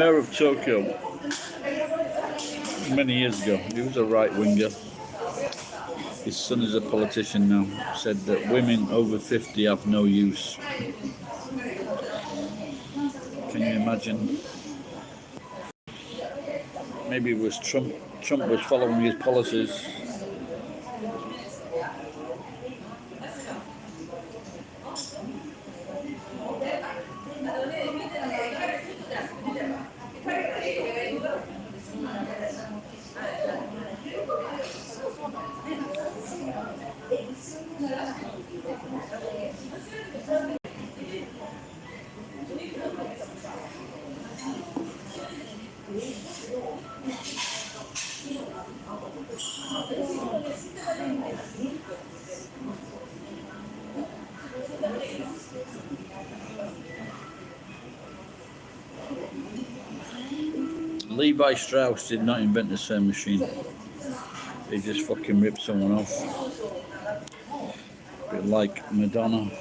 mayor of Tokyo many years ago. He was a right-winger. His son is a politician now. Said that women over 50 have no use. Can you imagine? Maybe it was Trump. Trump was following his policies. Levi Strauss did not invent the sewing machine. He just fucking ripped someone off. A bit like Madonna.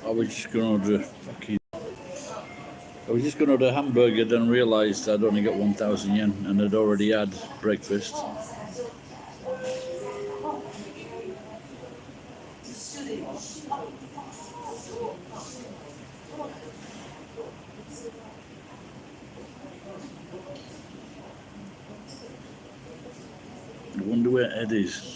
I was just going to order a hamburger, then realised I'd only got 1,000 yen and I'd already had breakfast. I wonder where Ed is.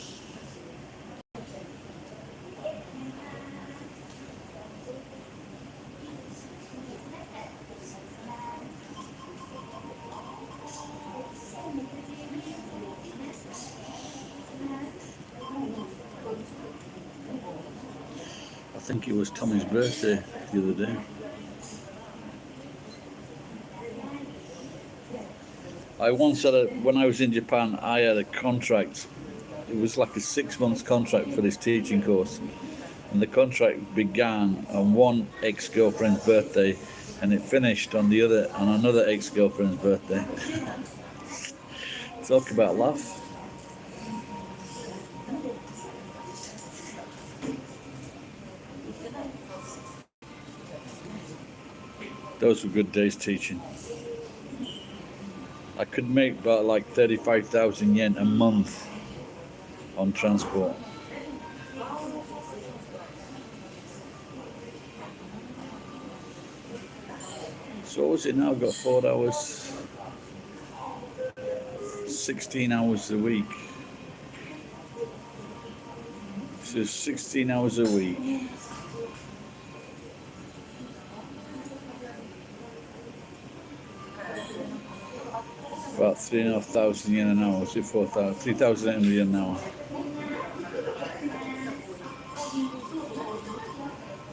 I think it was Tommy's birthday the other day. I once had when I was in Japan, I had a contract. It was like a 6-month contract for this teaching course. And the contract began on one ex-girlfriend's birthday and it finished on another ex-girlfriend's birthday. Talk about laugh. Those were good days teaching. I could make about like 35,000 yen a month on transport. So what was it now? I've got 4 hours, 16 hours a week. So 16 hours a week. About 3,500 yen an hour, so 4,000, 3,800 yen an hour.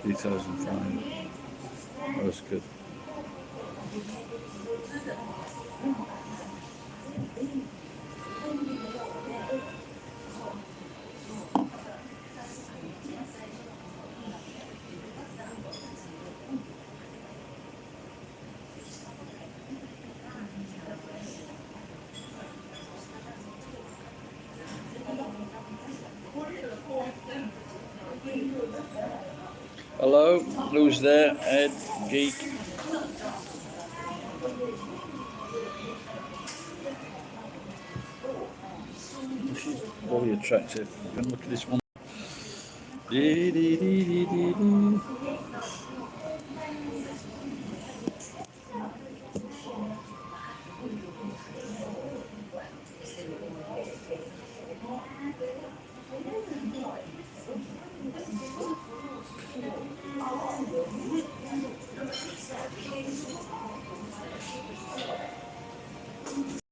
3,500. That was good. Hello, who's there? Ed, Geek. She's very attractive. You can look at this one.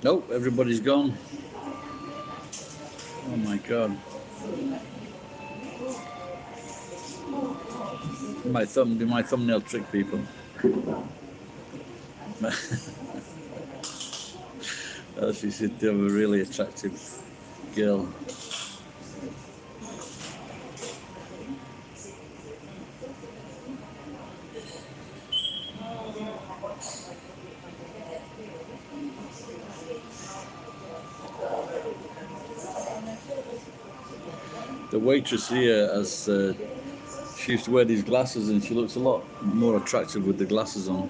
Nope, everybody's gone. Oh my god. My thumbnail trick, people. Oh, she said they were a really attractive girl. The waitress here has, she used to wear these glasses and she looks a lot more attractive with the glasses on.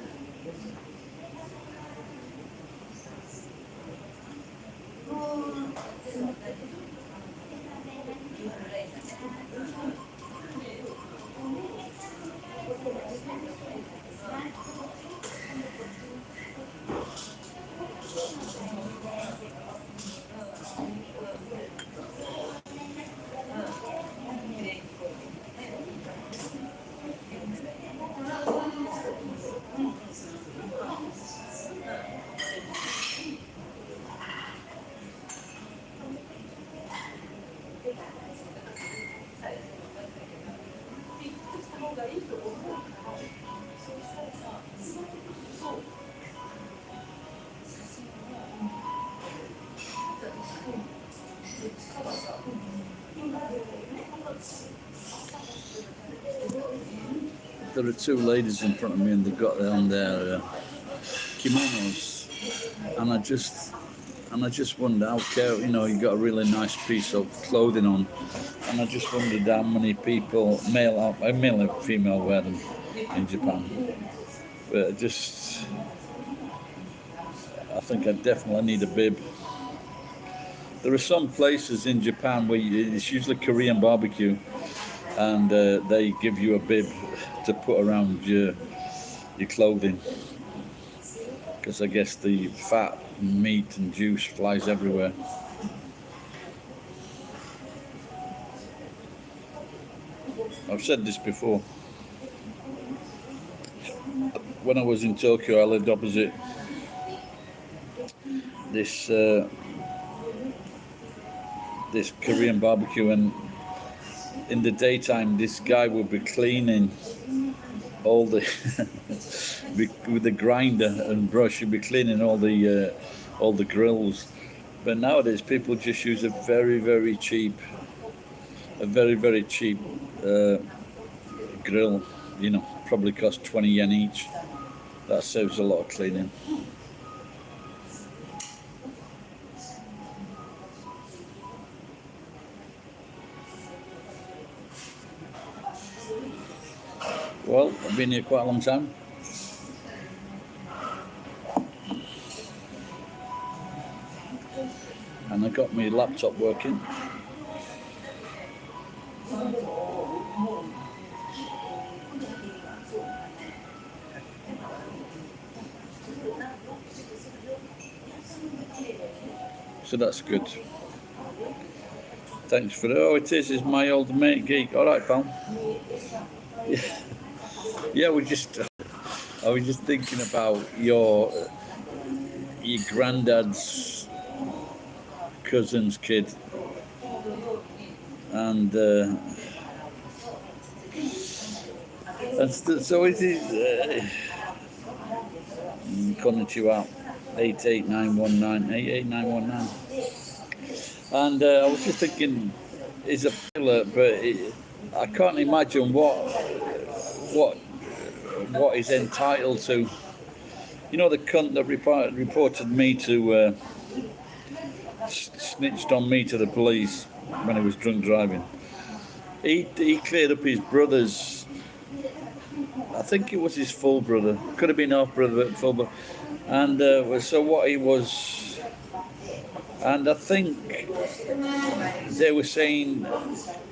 There are two ladies in front of me and they've got on their kimonos, and I just wonder how careful, you know, you got a really nice piece of clothing on, and I just wondered how many people, male and female, wear them in Japan. But I think I definitely need a bib. There are some places in Japan where it's usually Korean barbecue, and they give you a bib to put around your clothing, because I guess the fat, meat and juice flies everywhere. I've said this before. When I was in Tokyo, I lived opposite this this Korean barbecue, and in the daytime this guy would be cleaning all the with the grinder and brush, he'd be cleaning all the grills. But nowadays people just use a very cheap grill, you know, probably cost 20 yen each. That saves a lot of cleaning. Well, I've been here quite a long time. And I got my laptop working. So that's good. Thanks for it. Oh, it is my old mate Geek. All right, pal. Yeah, I was just thinking about your granddad's cousin's kid, and so it is. Konnichiwa, 88919. And I was just thinking, it's a pilot, but I can't imagine what he's entitled to. You know, the cunt that reported me to, snitched on me to the police when he was drunk driving. He cleared up his brother's, I think it was his full brother, could have been half brother, but full brother. And so what he was, and I think they were saying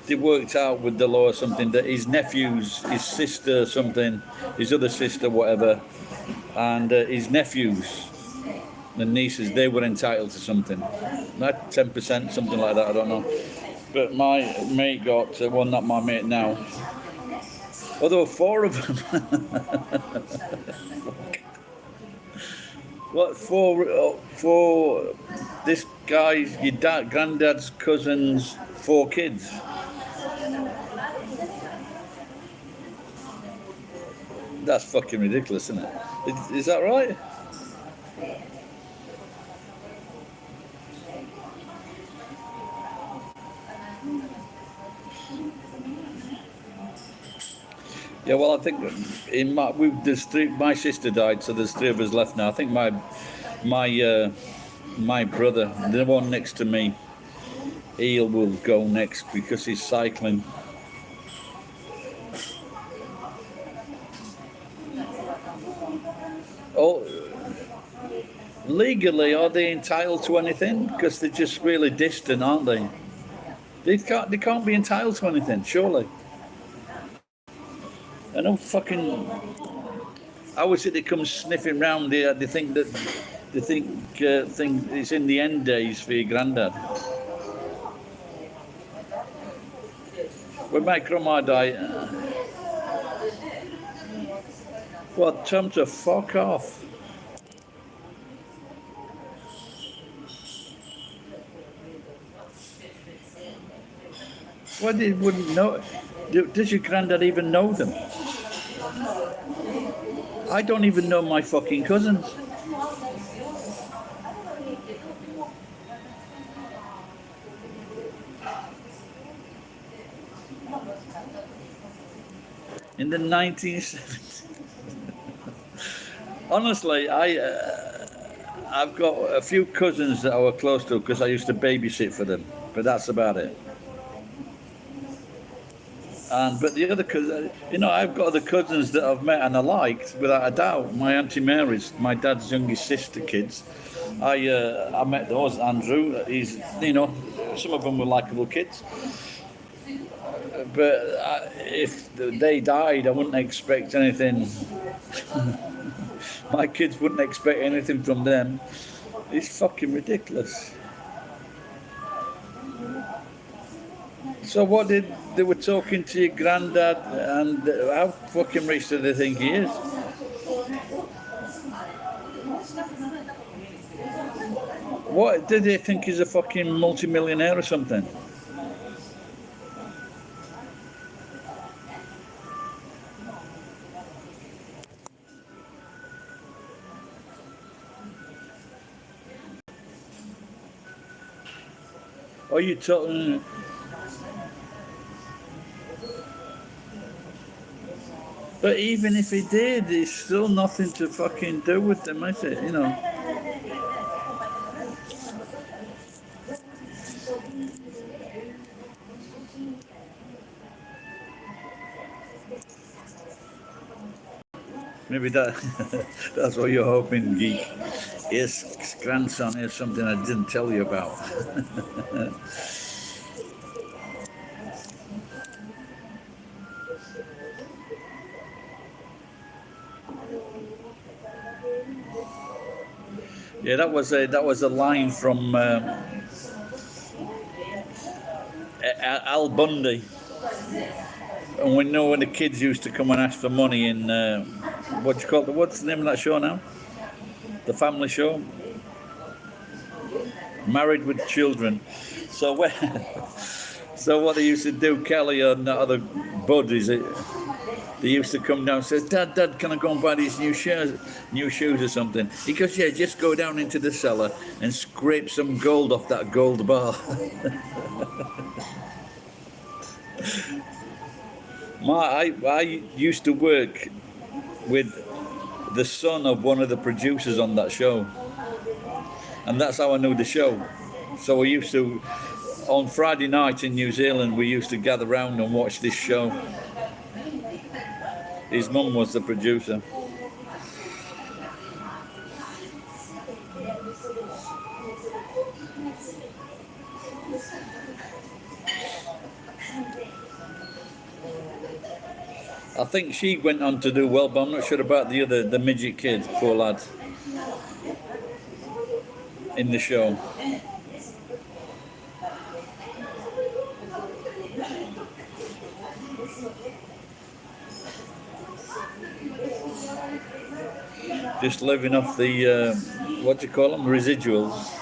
they worked out with the law or something that his nephews, his sister something, his other sister whatever, and his nephews and nieces, they were entitled to something, like 10%, something like that, I don't know. But my mate got, well, not my mate now, although 4 of them. What, for this guy's, your granddad's cousin's 4 kids? That's fucking ridiculous, isn't it? Is that right? Yeah, well, I think there's 3. My sister died, so there's 3 of us left now. I think my brother, the one next to me, Eel will go next because he's cycling. Oh, legally, are they entitled to anything? Because they're just really distant, aren't they? They can't be entitled to anything, surely. I know fucking. How is it they come sniffing round here? They think it's in the end days for your granddad. When my grandma died, well, tell them to fuck off. Well, they wouldn't know. Does your granddad even know them? I don't even know my fucking cousins. In the 1970s. Honestly, I've got a few cousins that I were close to because I used to babysit for them, but that's about it. But the other cousins, I've got other cousins that I've met and I liked, without a doubt. My Auntie Mary's, my dad's youngest sister kids. I met those. Andrew, some of them were likable kids. But if they died, I wouldn't expect anything. My kids wouldn't expect anything from them. It's fucking ridiculous. So what they were talking to your granddad, and how fucking rich do they think he is? What did they think he's a fucking multimillionaire or something? Are you talking? But even if he did, it's still nothing to fucking do with them, is it? Maybe that's what you're hoping, geek. His grandson is something I didn't tell you about. Yeah, that was a line from Al Bundy. And we know when the kids used to come and ask for money in what's the name of that show now? The Family Show. Married with Children. So what they used to do, Kelly and the other buddies, they used to come down and say, Dad, can I go and buy these new shoes or something? He goes, yeah, just go down into the cellar and scrape some gold off that gold bar. I used to work with the son of one of the producers on that show. And that's how I knew the show. So we used to, on Friday night in New Zealand, we used to gather round and watch this show. His mum was the producer. I think she went on to do well, but I'm not sure about the midget kid, poor lad, in the show. Just living off the, what do you call them, residuals.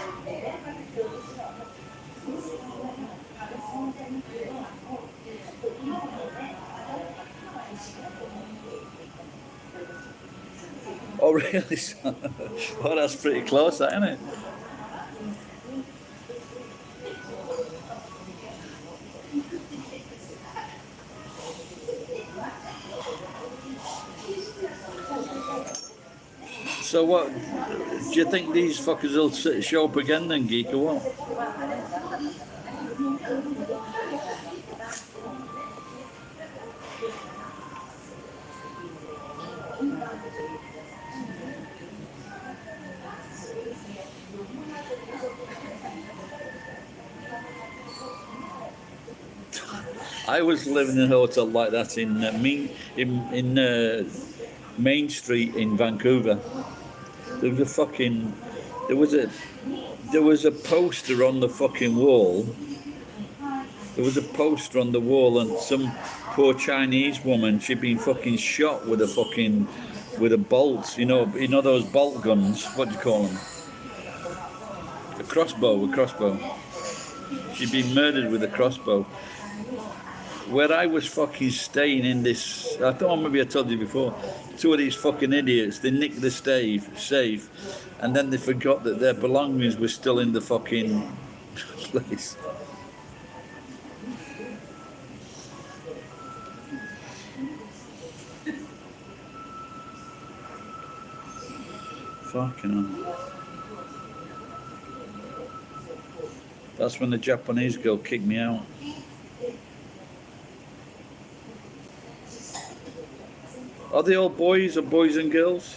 Oh, really? Well, that's pretty close, that, isn't it? So what, do you think these fuckers will show up again then, Geek, or what? I was living in a hotel like that in Main Street in Vancouver. There was a fucking there was a poster on the fucking wall. There was a poster on the wall, and some poor Chinese woman, she'd been fucking shot with a bolt. You know those bolt guns. What do you call them? A crossbow. She'd been murdered with a crossbow. Where I was fucking staying in this, I thought maybe I told you before, two of these fucking idiots, they nicked the safe, and then they forgot that their belongings were still in the fucking place. Fucking hell. That's when the Japanese girl kicked me out. Are they all boys or boys and girls?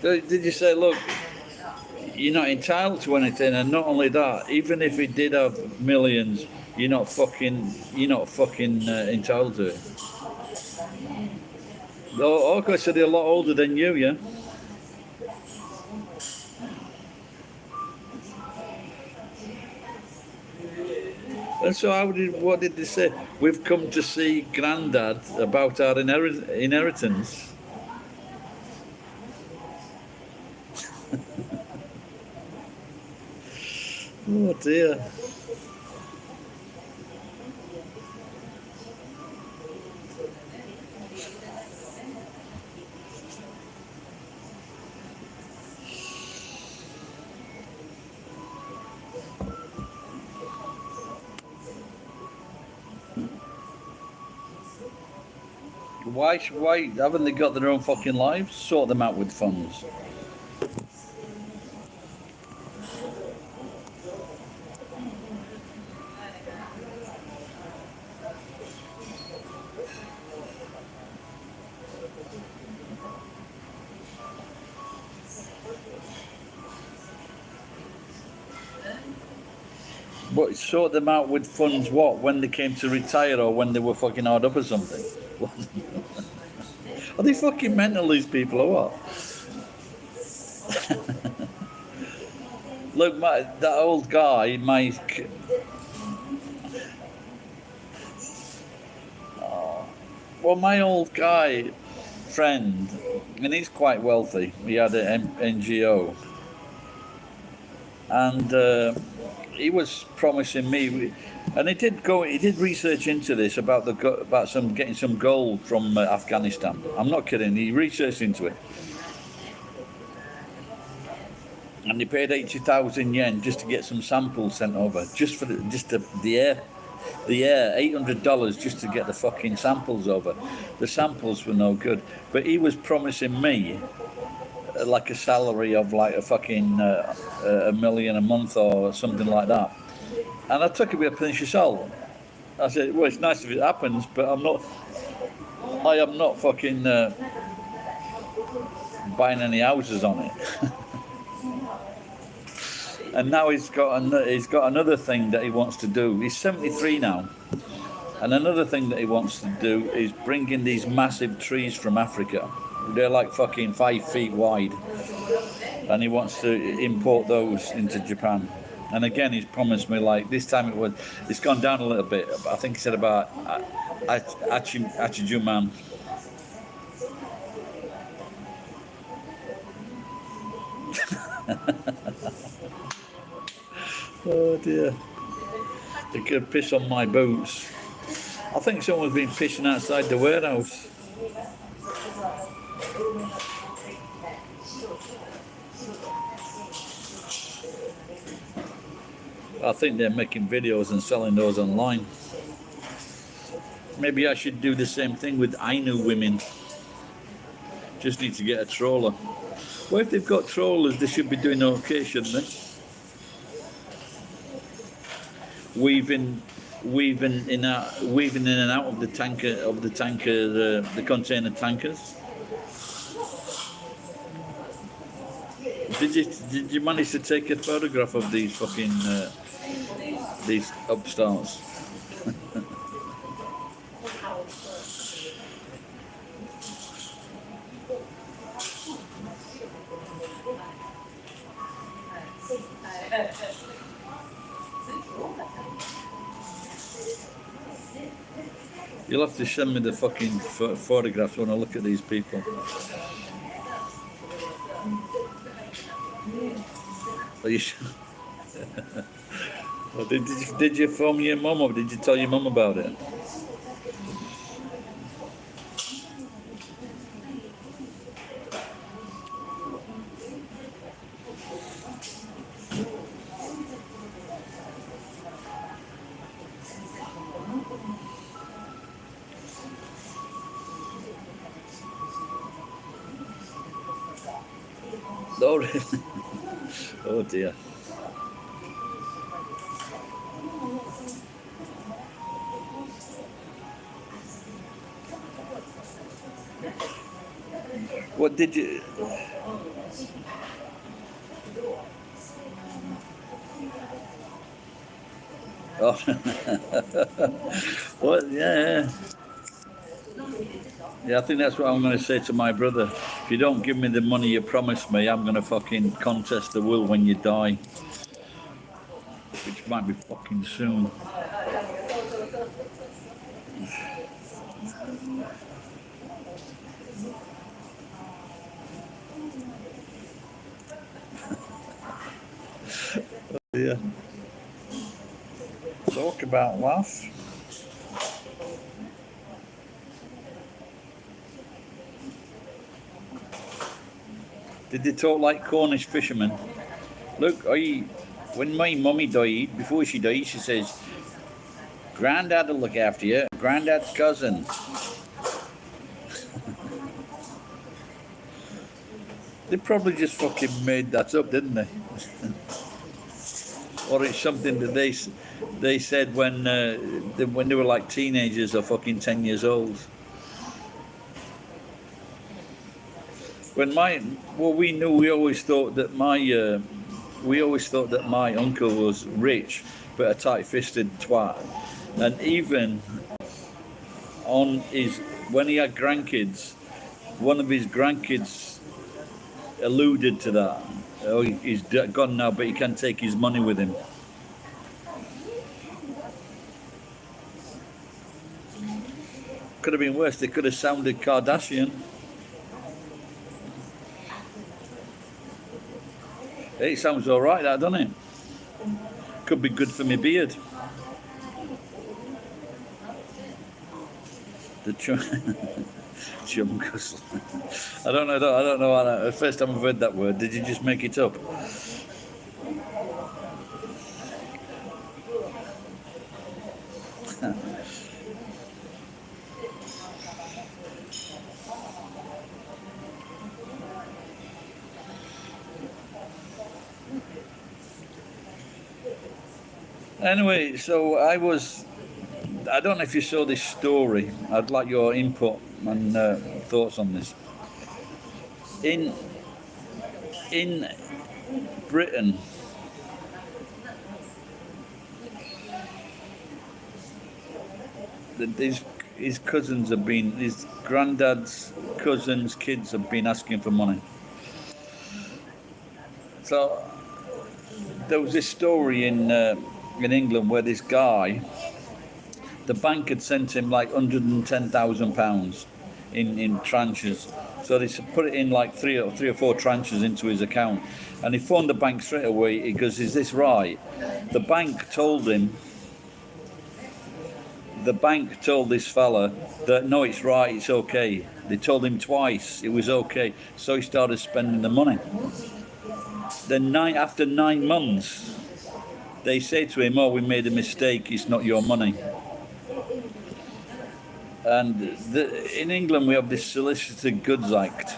Did you say, look, you're not entitled to anything, and not only that, even if he did have millions, you're not fucking entitled to it. Oh, okay, so they're a lot older than you, yeah? And so what did they say? We've come to see Grandad about our inheritance. Oh dear. Why haven't they got their own fucking lives? Sort them out with funds. But sort them out with funds what? When they came to retire or when they were fucking hard up or something? Are they fucking mental, these people, or what? Look, that old guy, Mike. Oh, well, my old guy friend, and he's quite wealthy. He had an NGO, and he was promising me, and he did research into this about getting some gold from Afghanistan. I'm not kidding. He researched into it, and he paid 80,000 yen just to get some samples sent over, just for the air, $800 just to get the fucking samples over. The samples were no good, but he was promising me like a salary of like a fucking $1 million a month or something like that. And I took it with a pinch of salt. I said, well, it's nice if it happens, but I am not fucking buying any houses on it. And now he's got another thing that he wants to do. He's 73 now. And another thing that he wants to do is bring in these massive trees from Africa. They're like fucking 5 feet wide, and he wants to import those into Japan. And again, he's promised me, like, this time it's gone down a little bit. I think he said about Achijuman. Oh dear, they could piss on my boots. I think someone's been pissing outside the warehouse. I think they're making videos and selling those online. Maybe I should do the same thing with Ainu women. Just need to get a trawler. Well, if they've got trawlers, they should be doing okay, shouldn't they? weaving, weaving in and out of the the container tankers. Did you manage to take a photograph of these fucking these upstarts? You'll have to send me the fucking photographs when I look at these people. Are you sure? Well, did you phone your mum or did you tell your mum about it? Oh, really? Oh dear. What did you? Oh, what? Yeah. Yeah, I think that's what I'm going to say to my brother. If you don't give me the money you promised me, I'm going to fucking contest the will when you die. Which might be fucking soon. Yeah. Talk about laugh. Did they talk like Cornish fishermen? Look, when my mummy died, before she died, she says, Granddad will look after you. Granddad's cousin. They probably just fucking made that up, didn't they? Or it's something that they said when they were like teenagers or fucking 10 years old. When we always thought that my uncle was rich, but a tight-fisted twat, and even when he had grandkids, one of his grandkids alluded to that. Oh, he's gone now, but he can take his money with him. Could have been worse. They could have sounded Kardashian. It sounds all right, that, doesn't it? Could be good for my beard. The chumkus. I don't know how that. First time I've heard that word. Did you just make it up? Anyway, so I don't know if you saw this story. I'd like your input and thoughts on this. In Britain, his granddad's cousins' kids have been asking for money. So there was this story in England where this guy, the bank had sent him like £110,000 in tranches. So they put it in like three or four tranches into his account, and he phoned the bank straight away. He goes, "Is this right?" The bank told this fella that no, it's right, it's okay. They told him twice it was okay, so he started spending the money. Then after 9 months, they say to him, "Oh, we made a mistake. It's not your money." And in England, we have this Solicited Goods Act.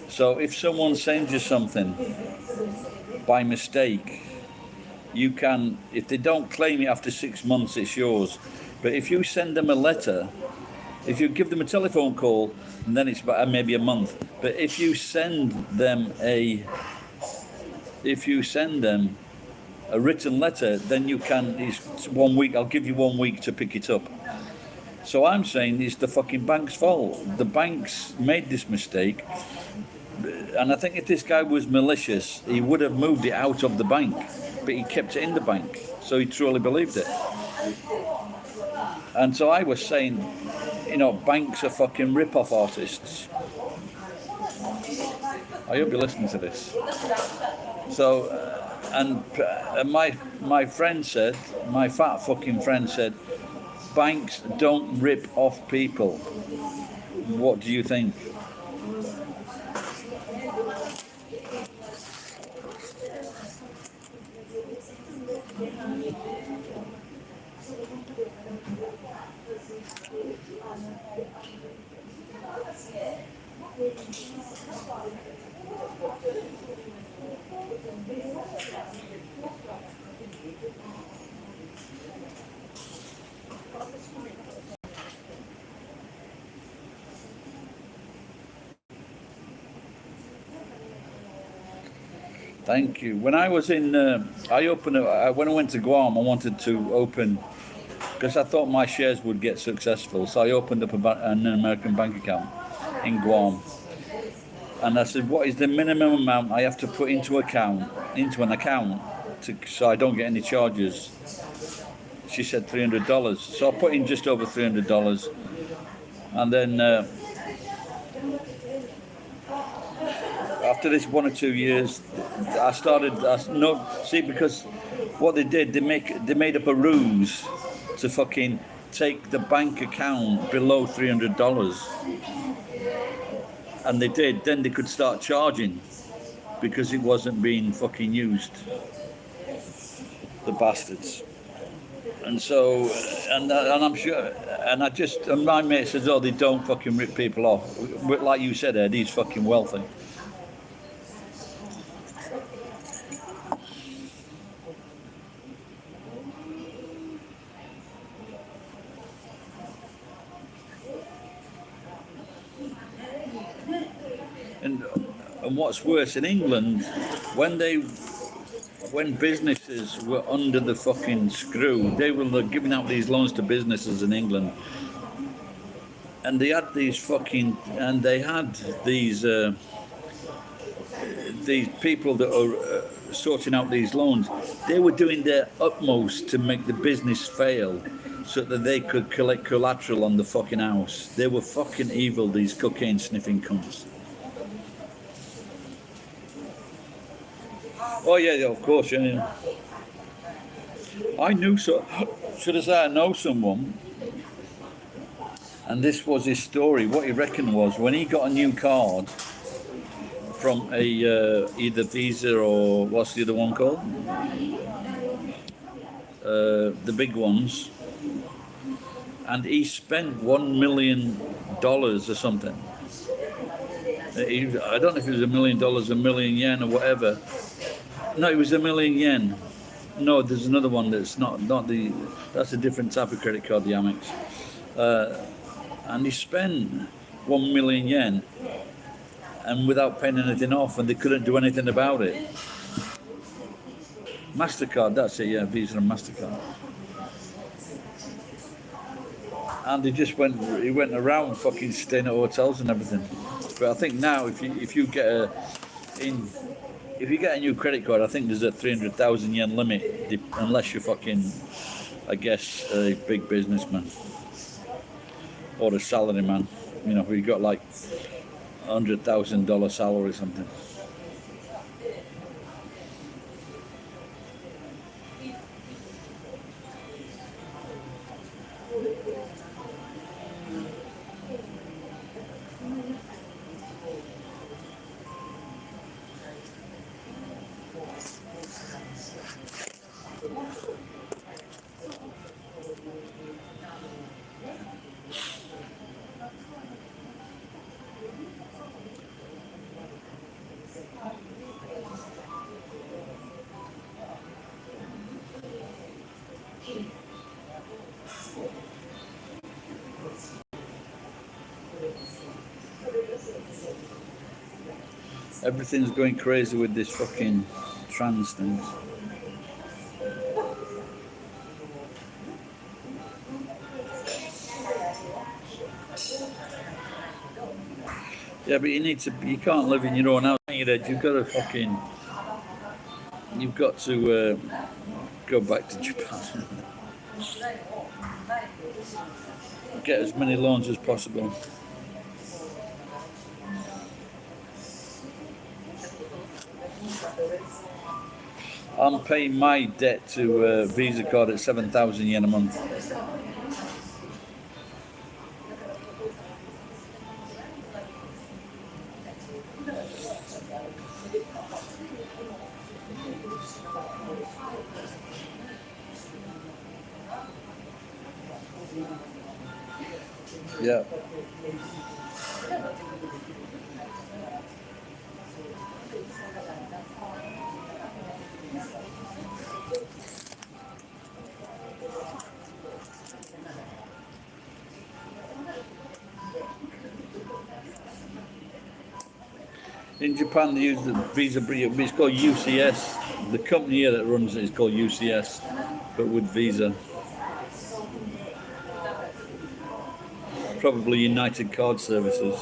So if someone sends you something by mistake, you can, if they don't claim it after 6 months, it's yours. But if you send them a letter, if you give them a telephone call, and then it's about maybe a month. But if you send them a written letter, then you can, it's 1 week, I'll give you 1 week to pick it up. So I'm saying it's the fucking bank's fault. The banks made this mistake. And I think if this guy was malicious, he would have moved it out of the bank, but he kept it in the bank. So he truly believed it. And so I was saying, you know, banks are fucking rip-off artists. I hope you're listening to this. So, and my friend said, my fat fucking friend said, banks don't rip off people. What do you think? Thank you. When I was in, when I went to Guam, I wanted to open, because I thought my shares would get successful. So I opened up an American bank account in Guam. And I said, what is the minimum amount I have to put into an account, so I don't get any charges? She said $300. So I put in just over $300. And then after this 1 or 2 years, because what they did, they made up a ruse to fucking take the bank account below $300. And they did, then they could start charging because it wasn't being fucking used. The bastards. And so, and I'm sure, and my mate says, oh, they don't fucking rip people off. But like you said, Ed, he's fucking wealthy. And what's worse, in England, when businesses were under the fucking screw, they were giving out these loans to businesses in England, and they had these people that are sorting out these loans. They were doing their utmost to make the business fail, so that they could collect collateral on the fucking house. They were fucking evil, these cocaine sniffing cunts. Oh yeah, of course, yeah. I knew should I say I know someone, and this was his story. What he reckoned was, when he got a new card from either Visa or what's the other one called? The big ones, and he spent $1 million or something. I don't know if it was $1 million, $1 million yen or whatever. No, it was $1 million yen. No, there's another one that's that's a different type of credit card, the Amex. And he spent 1 million yen, and without paying anything off, and they couldn't do anything about it. MasterCard, that's it, yeah, Visa and MasterCard. And he went around fucking staying at hotels and everything. But I think now, if you get a new credit card, I think there's a 300,000 yen limit, unless you're fucking, I guess, a big businessman or a salary man. You know, who you got like $100,000 salary or something. Everything's going crazy with this fucking trans thing. Yeah, but you can't live in your own house. You've got to fucking, you've got to go back to Japan. Get as many loans as possible. I'm paying my debt to Visa card at 7,000 yen a month. Yeah. In Japan, they use the Visa. It's called UCS. The company here that runs it is called UCS, but with Visa. Probably United Card Services.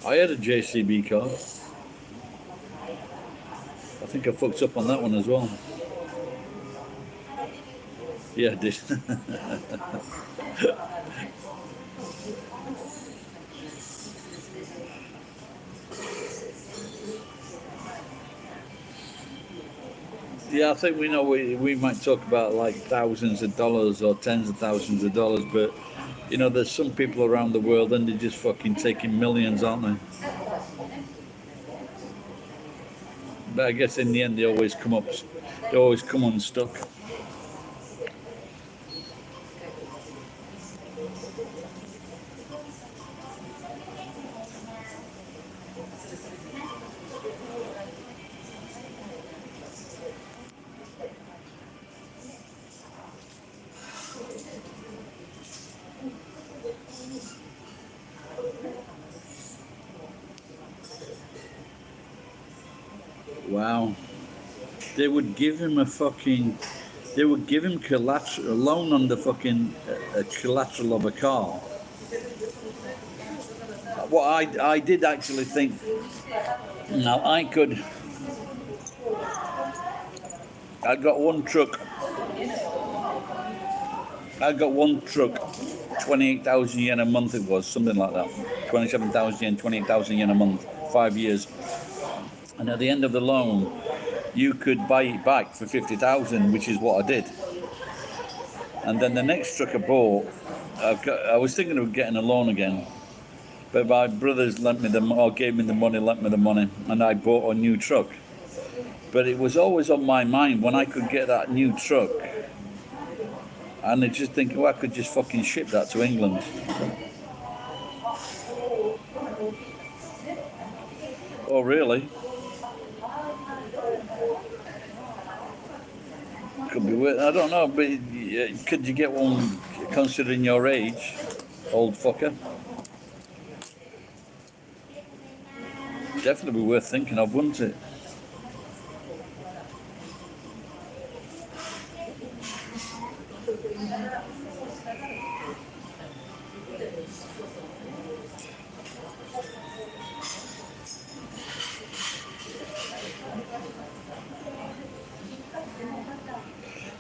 I had a JCB card. I think I fucked up on that one as well. Yeah, I did. Yeah, I think we might talk about like thousands of dollars or tens of thousands of dollars, but there's some people around the world and they're just fucking taking millions, aren't they? But I guess in the end they always come unstuck. Wow. They would give him a collateral, a loan on the fucking collateral of a car. What I did actually think, now I got one truck, 28,000 yen a month it was, something like that. 27,000 yen, 28,000 yen a month, 5 years. And at the end of the loan, you could buy it back for 50,000, which is what I did. And then the next truck I bought, I was thinking of getting a loan again, but my brothers gave me the money, and I bought a new truck. But it was always on my mind when I could get that new truck, and I just think, I could just fucking ship that to England. Oh, really? Could be worth, I don't know, but could you get one considering your age, old fucker? Definitely be worth thinking of, wouldn't it?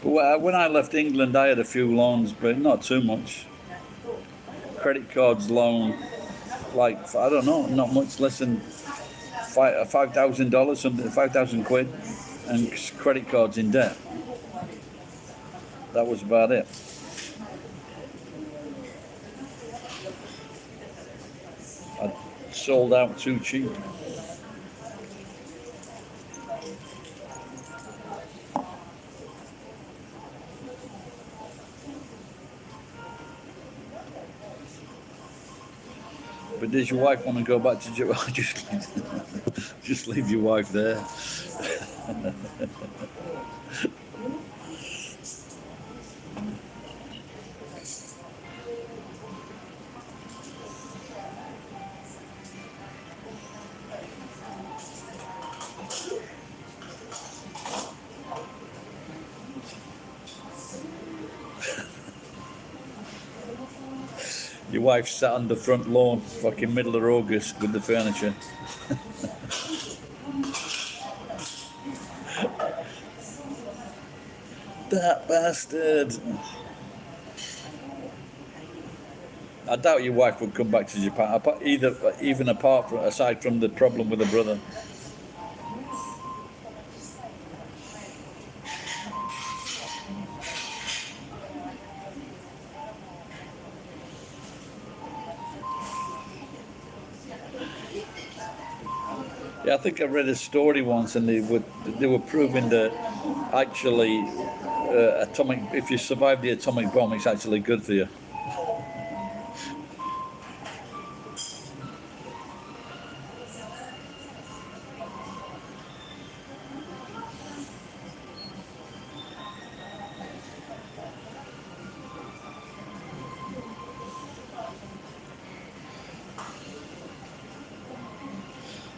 But when I left England, I had a few loans, but not too much. Credit cards loan, like, I don't know, not much less than $5,000, something, 5,000 quid, and credit cards in debt. That was about it. I sold out too cheap. does your wife want to go back to Japan? Just leave your wife there. Your wife sat on the front lawn, fucking middle of August, with the furniture. That bastard. I doubt your wife would come back to Japan, even aside from the problem with the brother. Yeah, I think I read a story once, and they were proving that actually if you survive the atomic bomb, it's actually good for you.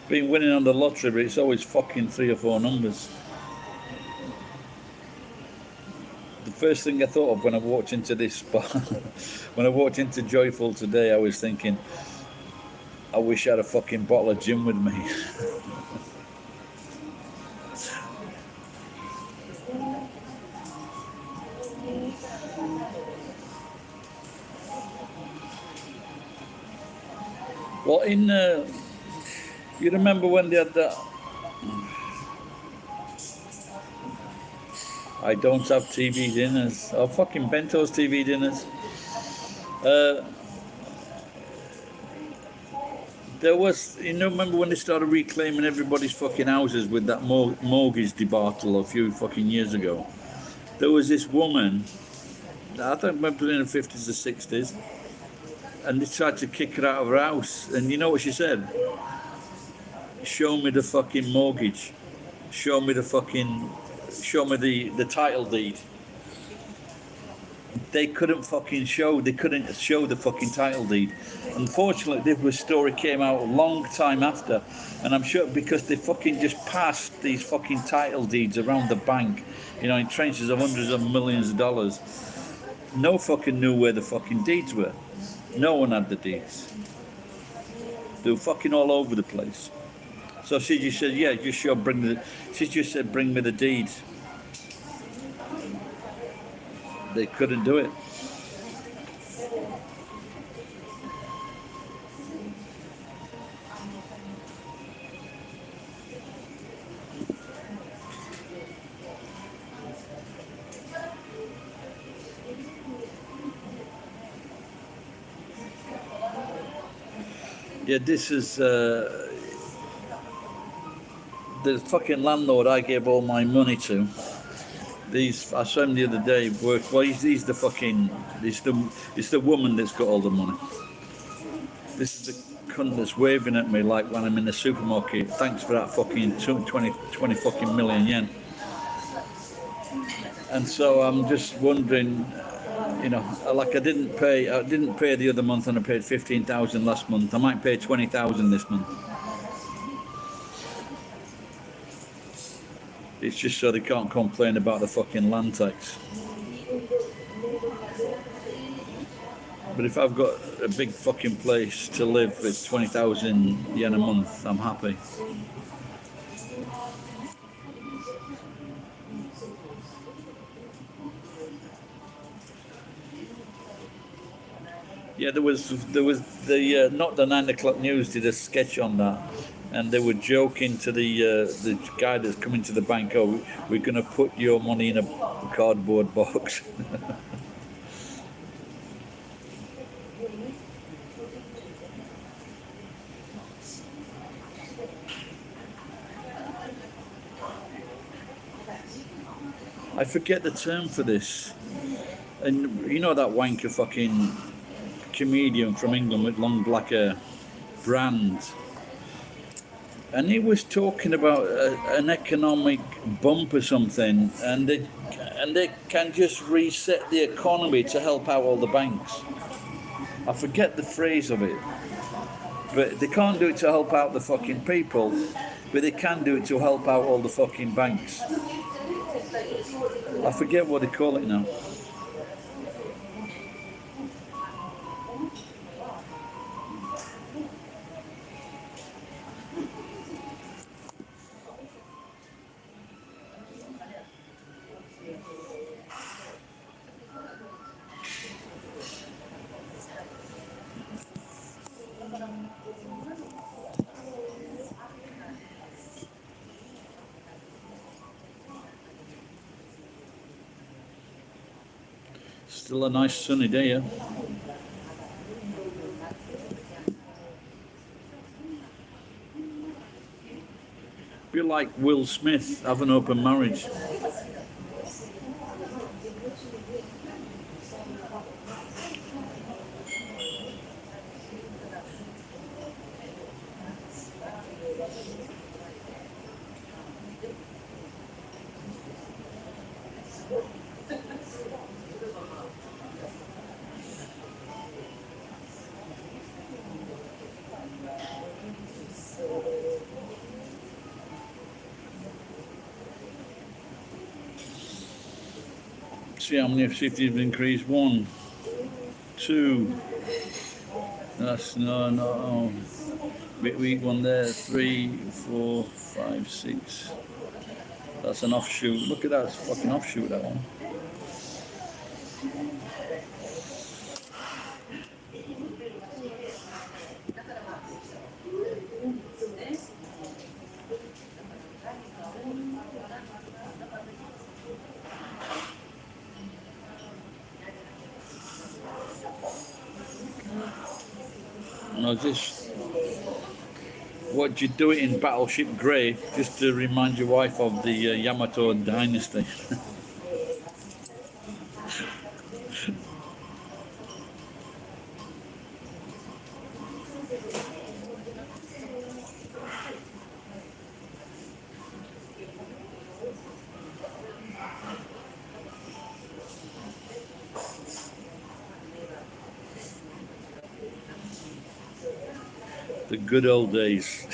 Been winning on the lottery, but it's always fucking 3 or 4 numbers. The first thing I thought of when I walked into this bar, when I walked into Joyful today, I was thinking, I wish I had a fucking bottle of gin with me. Well, you remember when they had that? I don't have TV dinners. Oh, fucking Bento's TV dinners. There was, remember when they started reclaiming everybody's fucking houses with that mortgage debacle a few fucking years ago? There was this woman, I think maybe in the 50s or 60s, and they tried to kick her out of her house. And you know what she said? Show me the fucking mortgage. Show me the title deed. They couldn't show the fucking title deed. Unfortunately, this story came out a long time after, and I'm sure because they fucking just passed these fucking title deeds around the bank, in trenches of hundreds of millions of dollars. No fucking knew where the fucking deeds were. No one had the deeds. They were fucking all over the place. So she just said, yeah, just sure she just said, bring me the deed. They couldn't do it. Yeah, this is the fucking landlord I gave all my money to. I saw him the other day work. Well, he's the woman that's got all the money. This is the cunt that's waving at me like when I'm in the supermarket. Thanks for that fucking 20 fucking million yen. And so I'm just wondering, like I didn't pay the other month, and I paid 15,000 last month. I might pay 20,000 this month. It's just so they can't complain about the fucking land tax. But if I've got a big fucking place to live with 20,000 yen a month, I'm happy. Yeah, there was the not the 9 o'clock news did a sketch on that, and they were joking to the guy that's coming to the bank. Oh, we're going to put your money in a cardboard box. I forget the term for this, and you know that wanker fucking comedian from England with long black hair. brand, and he was talking about an economic bump or something, and they can just reset the economy to help out all the banks. I forget the phrase of it, but they can't do it to help out the fucking people, but they can do it to help out all the fucking banks. I forget what they call it now. Still a nice sunny day, yeah? Be like Will Smith, have an open marriage. See how many cities have increased. 1, 2. That's no. Weak one there. 3, 4, 5, 6. That's an offshoot. Look at that, it's a fucking offshoot, that one. And I just, what you do it in Battleship Grey, just to remind your wife of the Yamato dynasty. The good old days.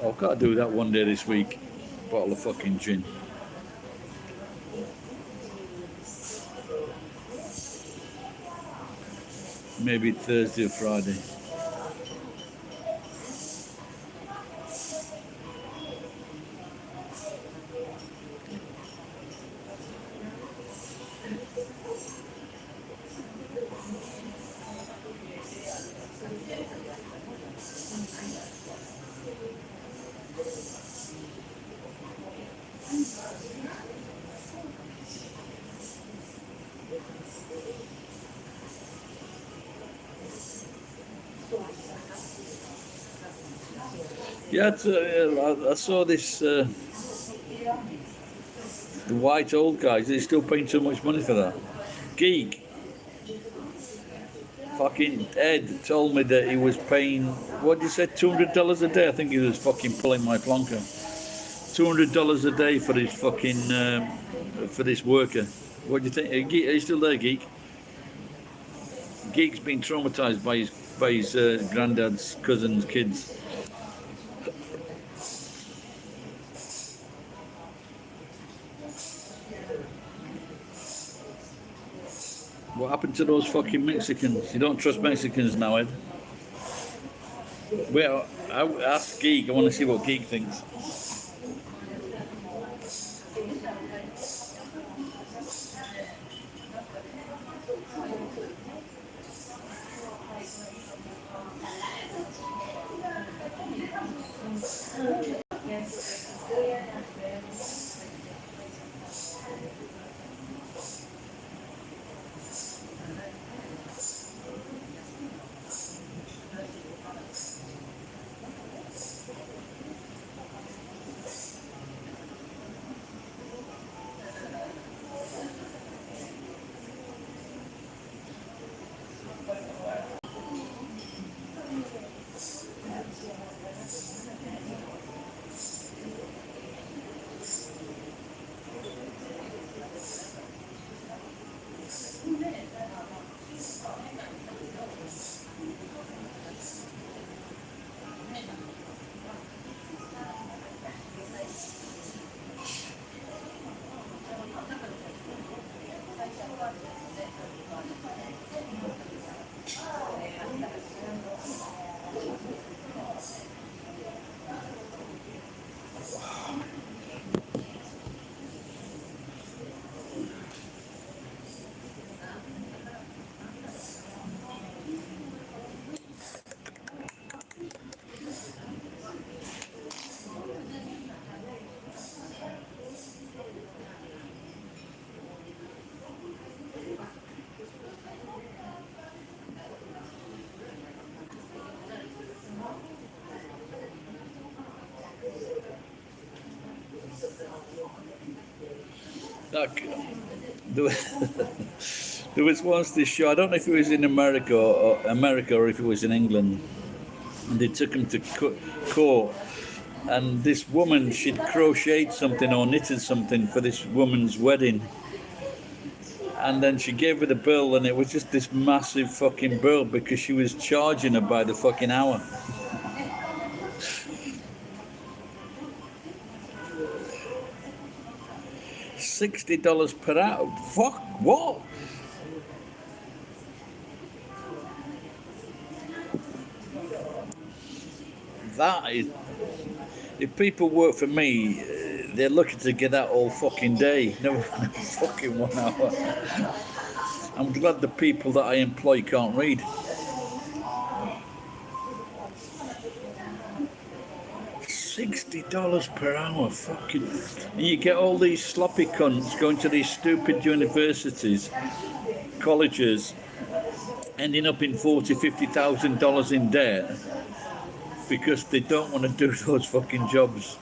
I've got to do that one day this week. Bottle of fucking gin. Maybe Thursday or Friday. Yeah, I saw this. The white old guys, they're still paying too much money for that. Geek. Fucking Ed told me that he was paying, what did you say, $200 a day? I think he was fucking pulling my plonker. $200 a day for his fucking, for this worker. What do you think? Are you still there, Geek? Geek's been traumatized by his granddad's cousin's kids. What happened to those fucking Mexicans? You don't trust Mexicans now, Ed? Well, ask Geek. I want to see what Geek thinks. Like, there, there was once this show. I don't know if it was in America or if it was in England. And they took him to court. And this woman, she'd crocheted something or knitted something for this woman's wedding. And then she gave her the bill, and it was just this massive fucking bill because she was charging her by the fucking hour. $60 per hour. Fuck, what? That is. If people work for me, they're looking to get that all fucking day. No fucking 1 hour. I'm glad the people that I employ can't read. $60 per hour, fucking. And you get all these sloppy cunts going to these stupid universities, colleges, ending up in $40,000-$50,000 in debt because they don't want to do those fucking jobs.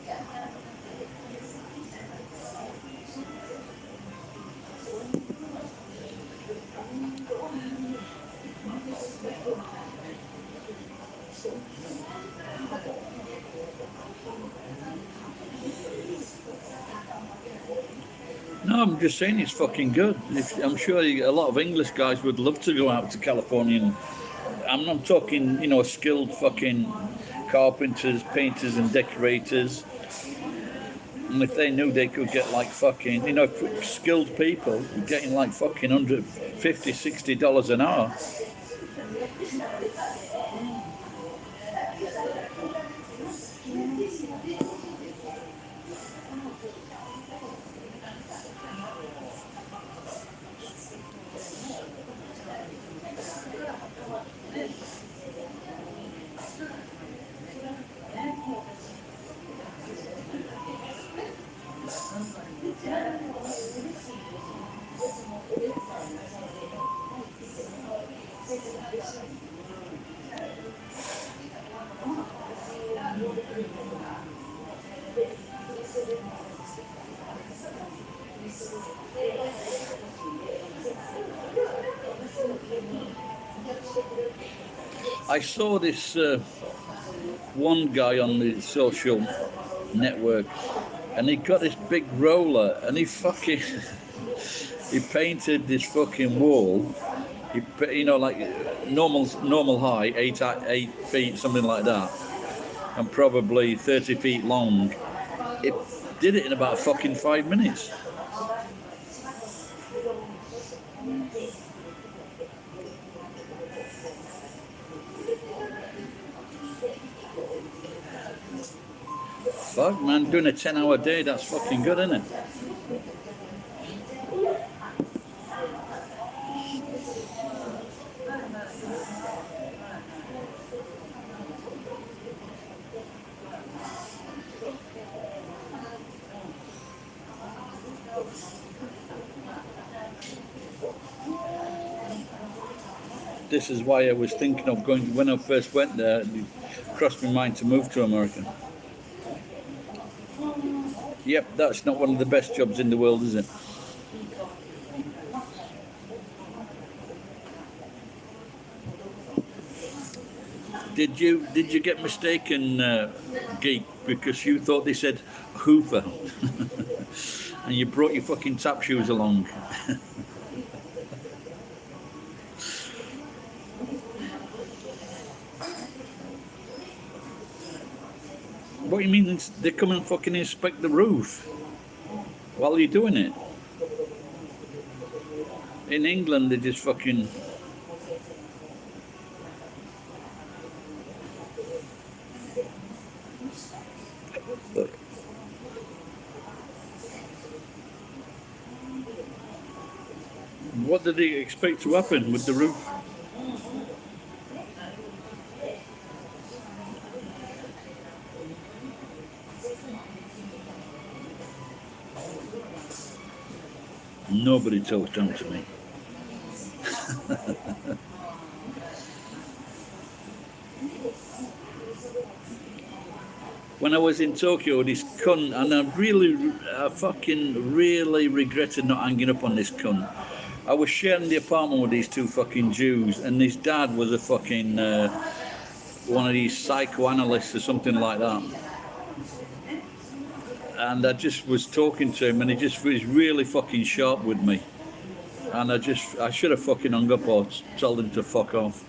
No, I'm just saying it's fucking good. I'm sure a lot of English guys would love to go out to California. And I'm not talking, skilled fucking carpenters, painters and decorators. And if they knew they could get like fucking, skilled people getting like fucking $150, $60 an hour. I saw this one guy on the social network, and he got this big roller, and he fucking he painted this fucking wall. Like normal height, 8 feet, something like that, and probably 30 feet long. It did it in about fucking 5 minutes. Fuck, man, doing a 10-hour day, that's fucking good, isn't it? This is why I was thinking of going, when I first went there, it crossed my mind to move to America. Yep, that's not one of the best jobs in the world, is it? Did you get mistaken, geek, because you thought they said Hoover, and you brought your fucking tap shoes along? What do you mean they come and fucking inspect the roof while you're doing it? In England, they just fucking... What did they expect to happen with the roof? Nobody talks down to me. when I was in Tokyo, this cunt, and I fucking really regretted not hanging up on this cunt. I was sharing the apartment with these two fucking Jews, and his dad was a fucking one of these psychoanalysts or something like that. And I just was talking to him, and he just was really fucking sharp with me. And I should have fucking hung up or told him to fuck off.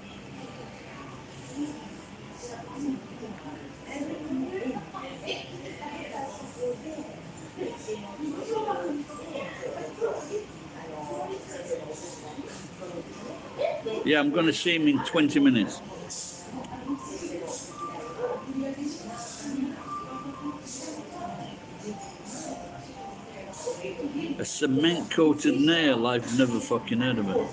Yeah, I'm going to see him in 20 minutes. A cement-coated nail? I've never fucking heard of it.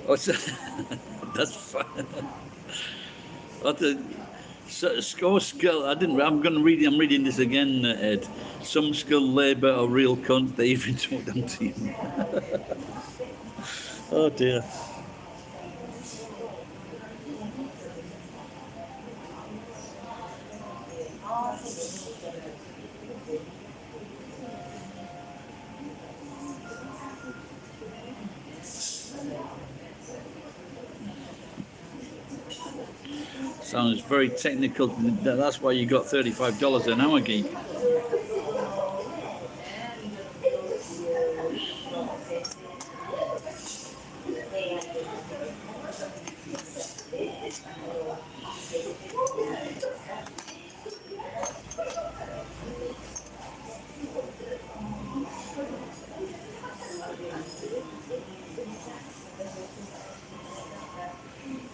Oh, that's fine. What the score skill? I'm I'm reading this again, Ed. Some skilled labour or real cunt. They even told them to you. Oh dear. Sounds very technical. That's why you got $35 an hour, geek.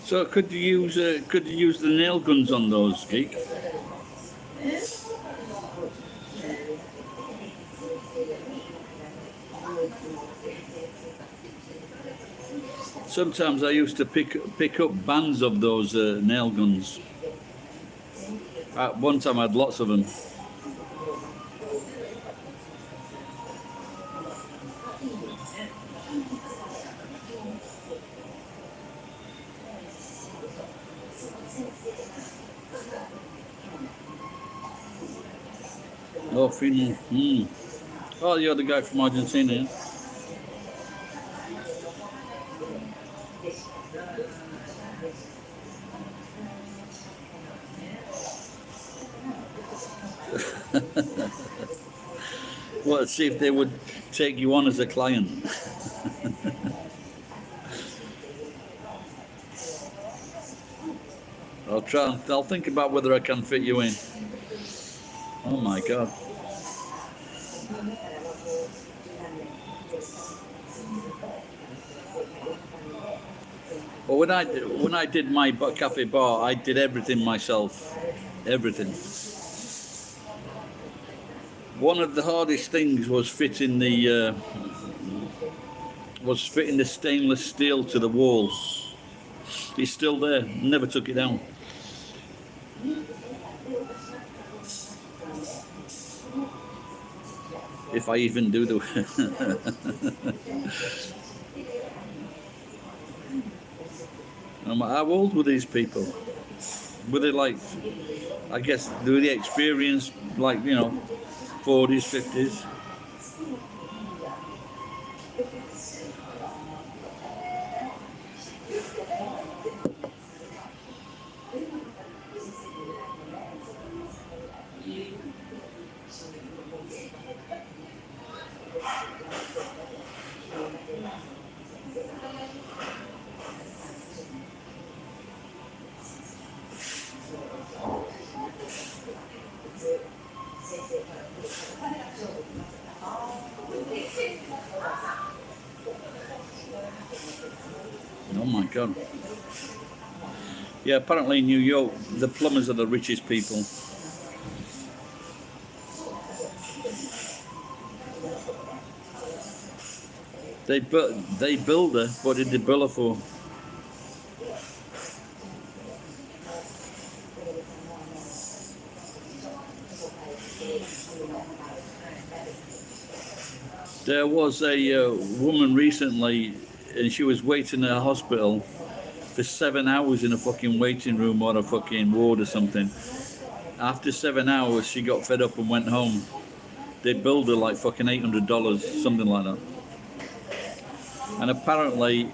So could you use the nail guns on those, geek? Sometimes I used to pick up bands of those nail guns. At one time I had lots of them. Oh, Finland. Oh, you're the guy from Argentina, yeah? Well, let's see if they would take you on as a client. I'll think about whether I can fit you in. Oh my God. Well, when I did my cafe bar, I did everything myself. Everything. One of the hardest things was fitting the stainless steel to the walls. It's still there. Never took it down. If I even do the. How old were these people? Were they like, I guess, were they experienced, like, 40s, 50s? Oh my God. Yeah, apparently in New York, the plumbers are the richest people. They build her. What did they build her for? There was a woman recently, and she was waiting in a hospital for 7 hours in a fucking waiting room or a fucking ward or something. After 7 hours, she got fed up and went home. They billed her like fucking $800, something like that. And apparently,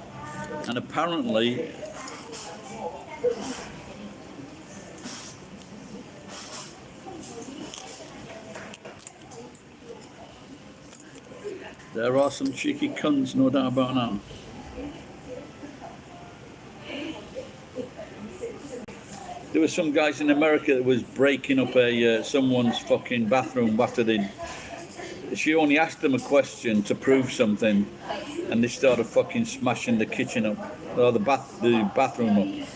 there are some cheeky cunts, no doubt about that. There were some guys in America that was breaking up someone's fucking bathroom after she only asked them a question to prove something, and they started fucking smashing the kitchen up, or the bathroom up.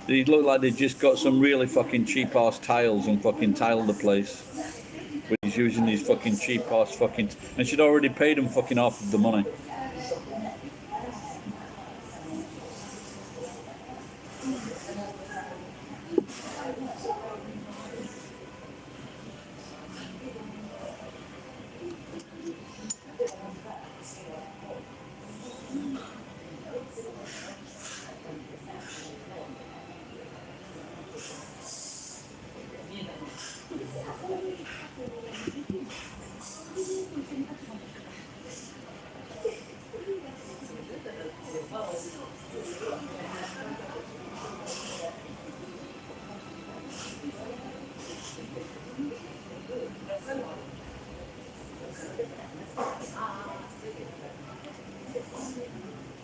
They looked like they just got some really fucking cheap ass tiles and fucking tiled the place. But he's using these fucking cheap ass fucking, and she'd already paid him fucking half of the money.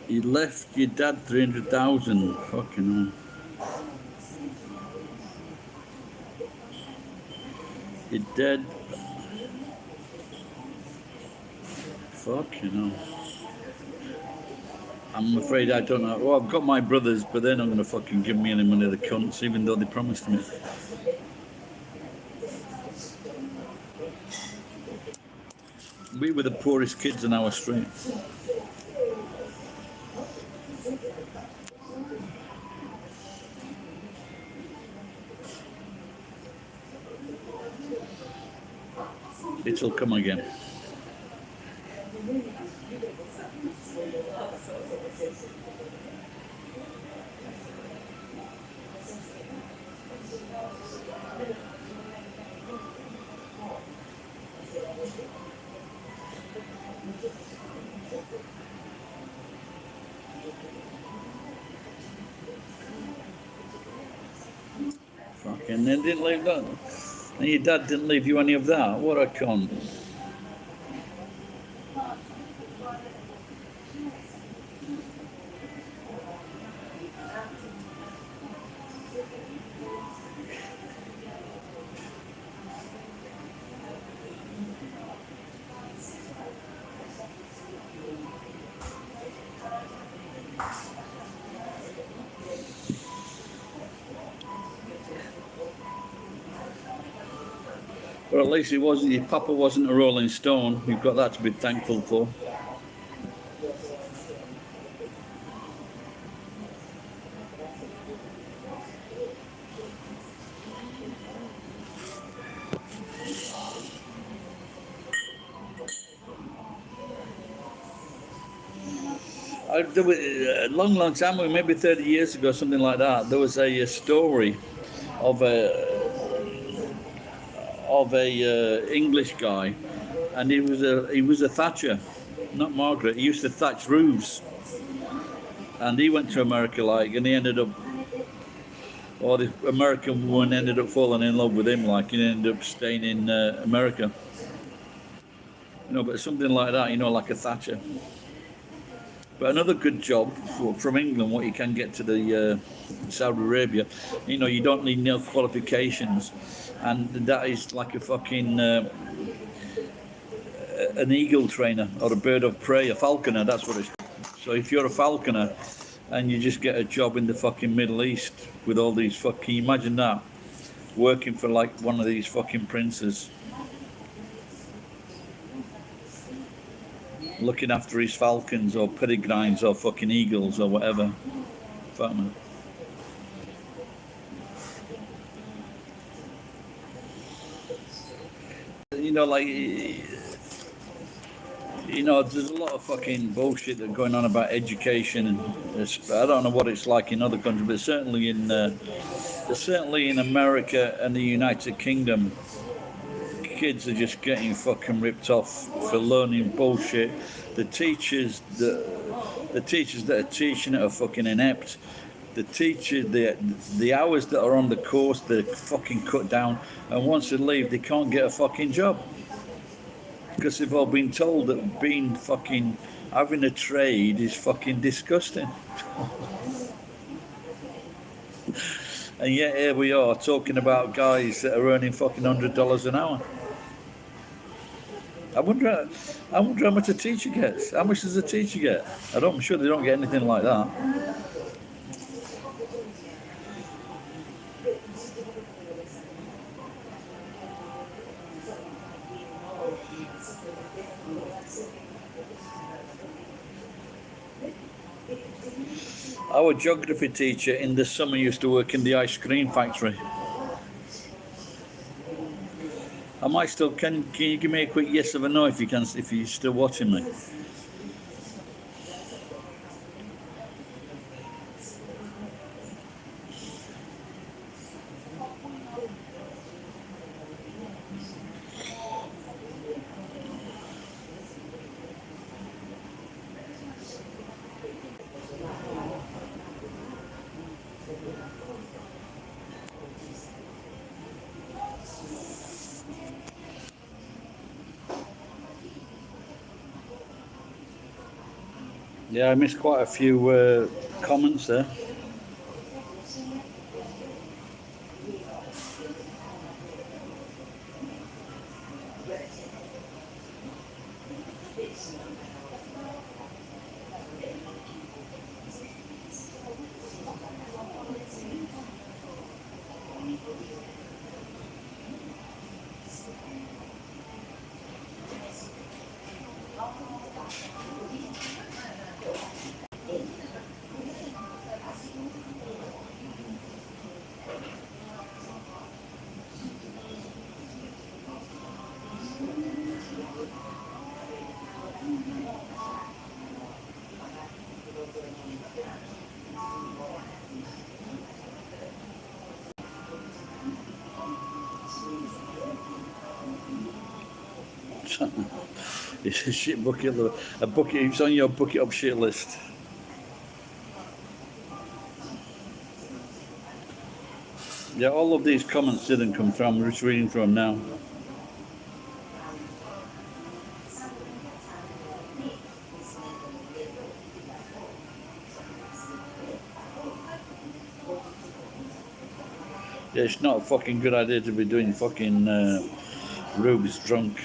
You left your dad 300,000. Fucking hell. You're dead. Fucking hell. I'm afraid I don't know. Well, I've got my brothers, but they're not going to fucking give me any money, the cunts, even though they promised me. We were the poorest kids in our street. It'll come again. Fucking, they didn't leave that. And your dad didn't leave you any of that. What a con. But at least your papa wasn't a Rolling Stone. You've got that to be thankful for. There was, a long time ago, maybe 30 years ago, something like that, there was a story of a English guy, and he was a thatcher, not Margaret. He used to thatch roofs, and he went to America, and he ended up, or the American woman ended up falling in love with him, and he ended up staying in America. But something like that, like a thatcher. But another good job from England, what you can get to the Saudi Arabia, you don't need no qualifications, and that is like a fucking an eagle trainer or a bird of prey, a falconer. That's what it's called. So if you're a falconer and you just get a job in the fucking Middle East with all these fucking, imagine that, working for one of these fucking princes, looking after his falcons or peregrines or fucking eagles or whatever. Fuck man. there's a lot of fucking bullshit that going on about education, and I don't know what it's like in other countries, but certainly in America and the United Kingdom, kids are just getting fucking ripped off for learning bullshit. The teachers that are teaching it are fucking inept. The hours that are on the course, they're fucking cut down, and once they leave, they can't get a fucking job because they've all been told that having a trade is fucking disgusting. And yet here we are talking about guys that are earning fucking $100 an hour. I wonder how much a teacher gets. How much does a teacher get? I'm sure they don't get anything like that. Our geography teacher in the summer used to work in the ice cream factory. I might still. Can you give me a quick yes or no if you can, if you're still watching me? Yeah, I missed quite a few comments there. It's a shit bucket. A bucket. It's on your bucket of shit list. Yeah, all of these comments didn't come through. I'm just reading through them now. Yeah, it's not a fucking good idea to be doing fucking Rubes drunk.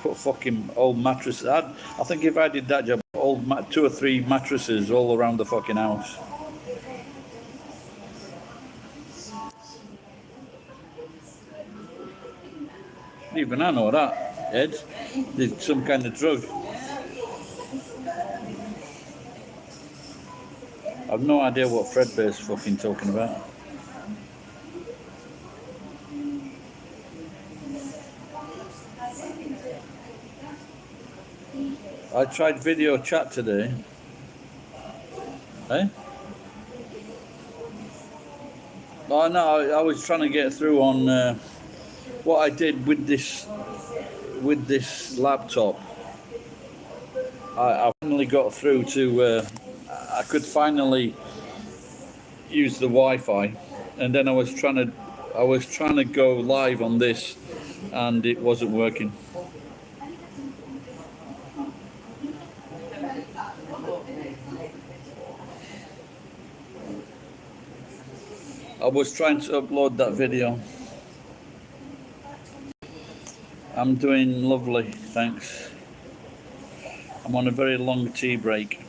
Put fucking old mattresses. I think if I did that job, 2 or 3 mattresses all around the fucking house. Even I know that, Ed. There's some kind of drug. I've no idea what Fredbear's fucking talking about. I tried video chat today. Eh? Oh no, I was trying to get through on what I did with this laptop. I finally got through to. I could finally use the Wi-Fi, and then I was trying to go live on this, and it wasn't working. I was trying to upload that video. I'm doing lovely, thanks. I'm on a very long tea break.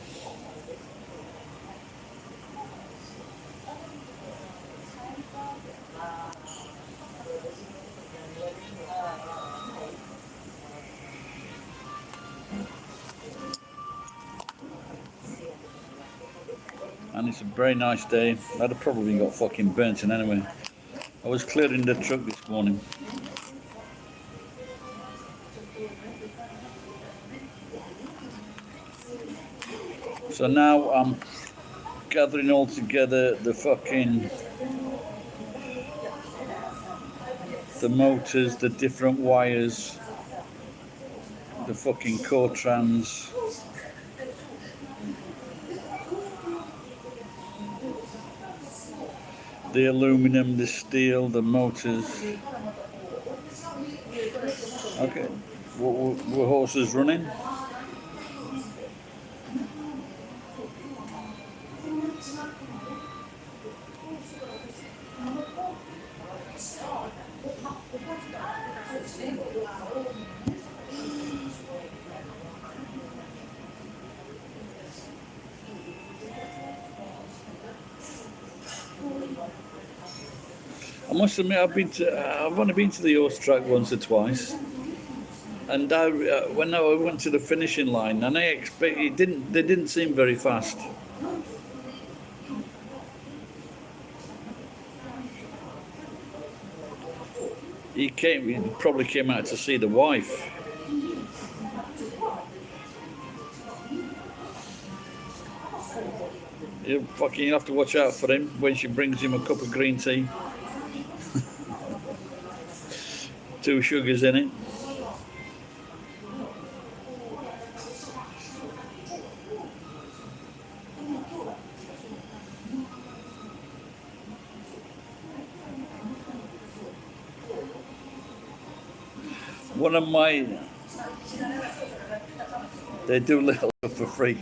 And it's a very nice day. I'd have probably got fucking burnt in anyway. I was clearing the truck this morning. So now I'm gathering all together the motors, the different wires, the fucking core trans. The aluminum, the steel, the motors. Okay, were horses running? I must admit, I've only been to the horse track once or twice, and when I went to the finishing line, and they didn't seem very fast. He probably came out to see the wife. You have to watch out for him when she brings him a cup of green tea. 2 sugars in it. One of my, they do little for free.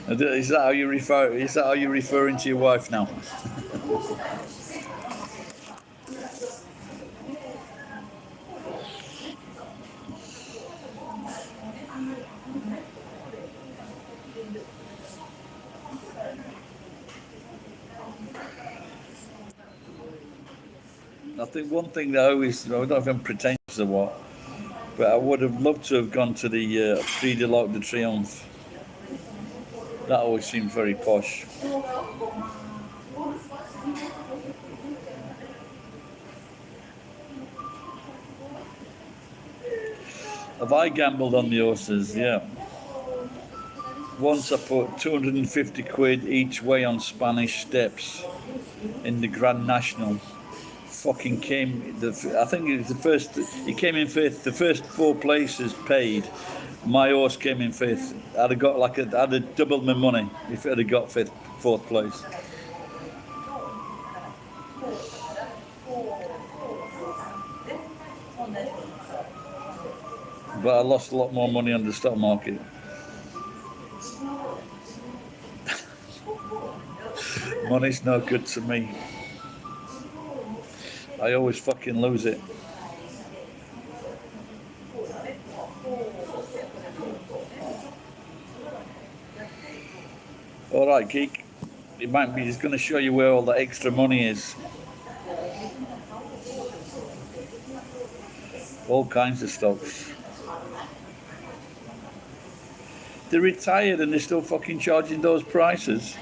Is that how you refer? Is that how you're referring to your wife now? I think one thing that I don't know if I'm pretentious or what, but I would have loved to have gone to the Prix de l'Arc de Triomphe. That always seemed very posh. Have I gambled on the horses? Yeah. Once I put 250 quid each way on Spanish steps in the Grand National. Fucking came, I think it was the first, he came in fifth. The first 4 places paid. My horse came in fifth. I'd have doubled my money if it had got 4th place. But I lost a lot more money on the stock market. Money's no good to me. I always fucking lose it. All right, geek. He's going to show you where all the extra money is. All kinds of stocks. They're retired and they're still fucking charging those prices.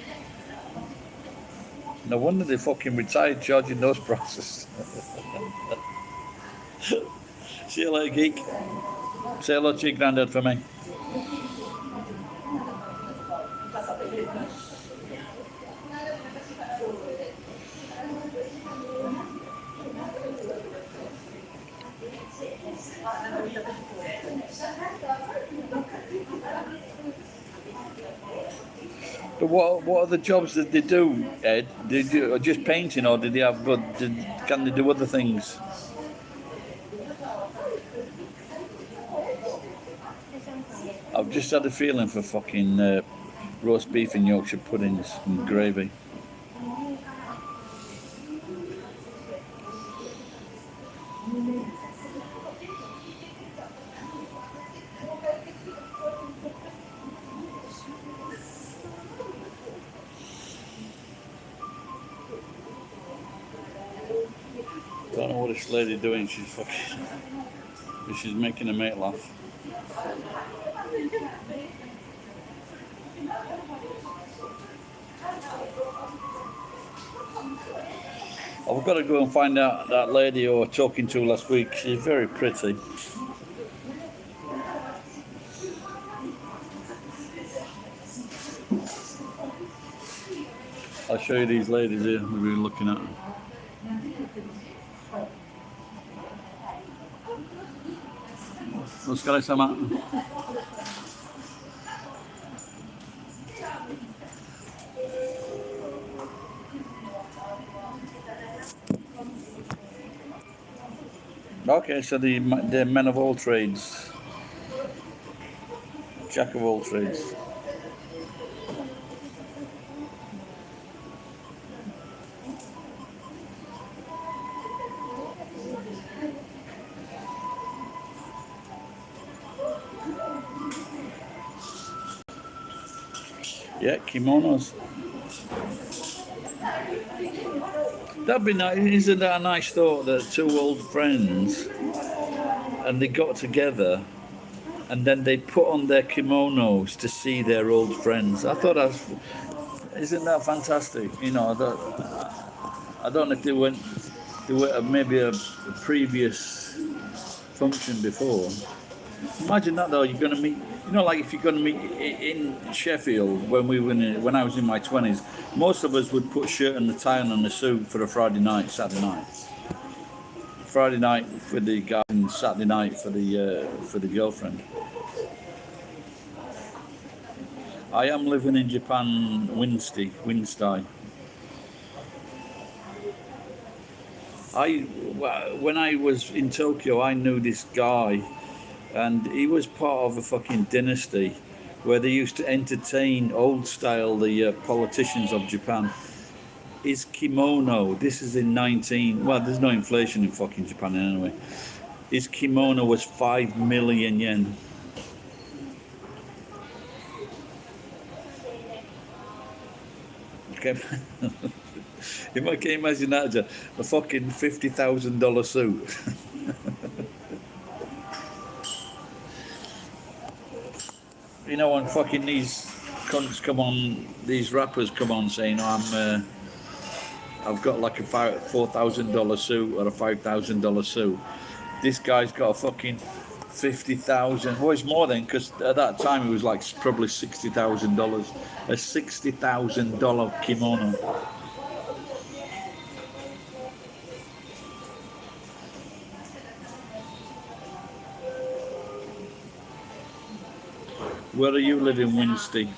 No wonder they're fucking retired charging those prices. See you later, geek. Say hello to your granddad for me. But what are the jobs that they do, Ed? Just painting, or did they have? Can they do other things? I've just had a feeling for fucking roast beef and Yorkshire puddings and gravy. Don't know what this lady doing. She's making a mate laugh. I've got to go and find out that lady who I was talking to last week. She's very pretty. I'll show you these ladies here we've been looking at. Otsukare-sama. Okay, so the men of all trades, jack of all trades. Yeah, kimonos. That'd be nice. Isn't that a nice thought that two old friends and they got together and then they put on their kimonos to see their old friends? I thought isn't that fantastic? You know, I don't know if they were maybe a previous function before. Imagine that though. You're going to meet, you know, like if you're going to meet in Sheffield when I was in my 20s, most of us would put shirt and the tie on the suit for a Friday night, Saturday night. Friday night for the guy and Saturday night for the girlfriend. I am living in Japan, Winstai. When I was in Tokyo, I knew this guy, and he was part of a fucking dynasty where they used to entertain old style the politicians of Japan. His kimono, this is in there's no inflation in fucking Japan anyway. His kimono was 5 million yen. Okay. Can you imagine that? A fucking $50,000 suit. You know, when fucking these cunts come on, these rappers come on saying, oh, I've got like a $4,000 suit or a $5,000 suit. This guy's got a fucking 50,000. Well, it's more than, because at that time it was like probably $60,000. A $60,000 kimono. Where are you living, Winsty?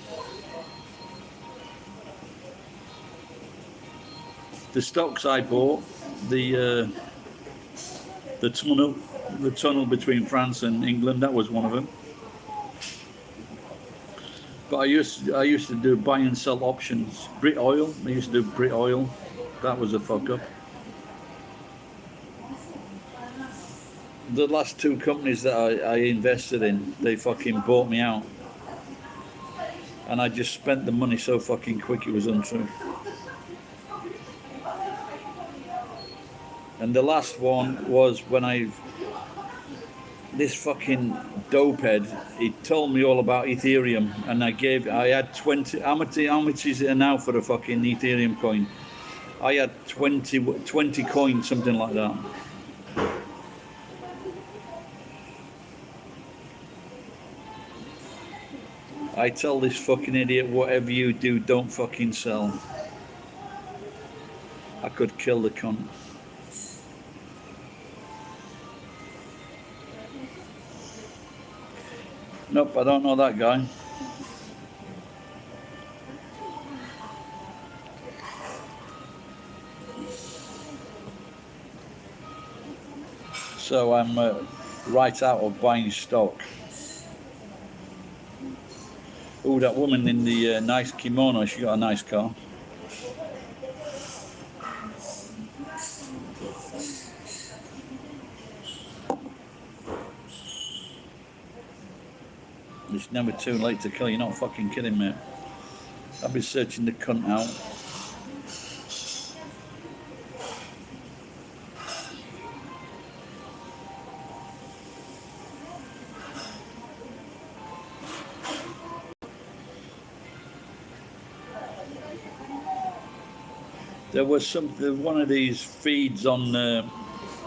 The stocks I bought, the tunnel between France and England, that was one of them. But I used to do buy and sell options. Brit Oil, I used to do Brit Oil. That was a fuck up. The last two companies that I invested in, they fucking bought me out. And I just spent the money so fucking quick it was untrue. And the last one was when this fucking dopehead, he told me all about Ethereum, and I had 20, how much is it now for a fucking Ethereum coin? I had 20 coins, something like that. I tell this fucking idiot, whatever you do, don't fucking sell. I could kill the cunt. Nope, I don't know that guy. So I'm right out of buying stock. Oh, that woman in the nice kimono, she got a nice car. It's never too late to kill. You're not fucking kidding me. I'll be searching the cunt out. There was one of these feeds on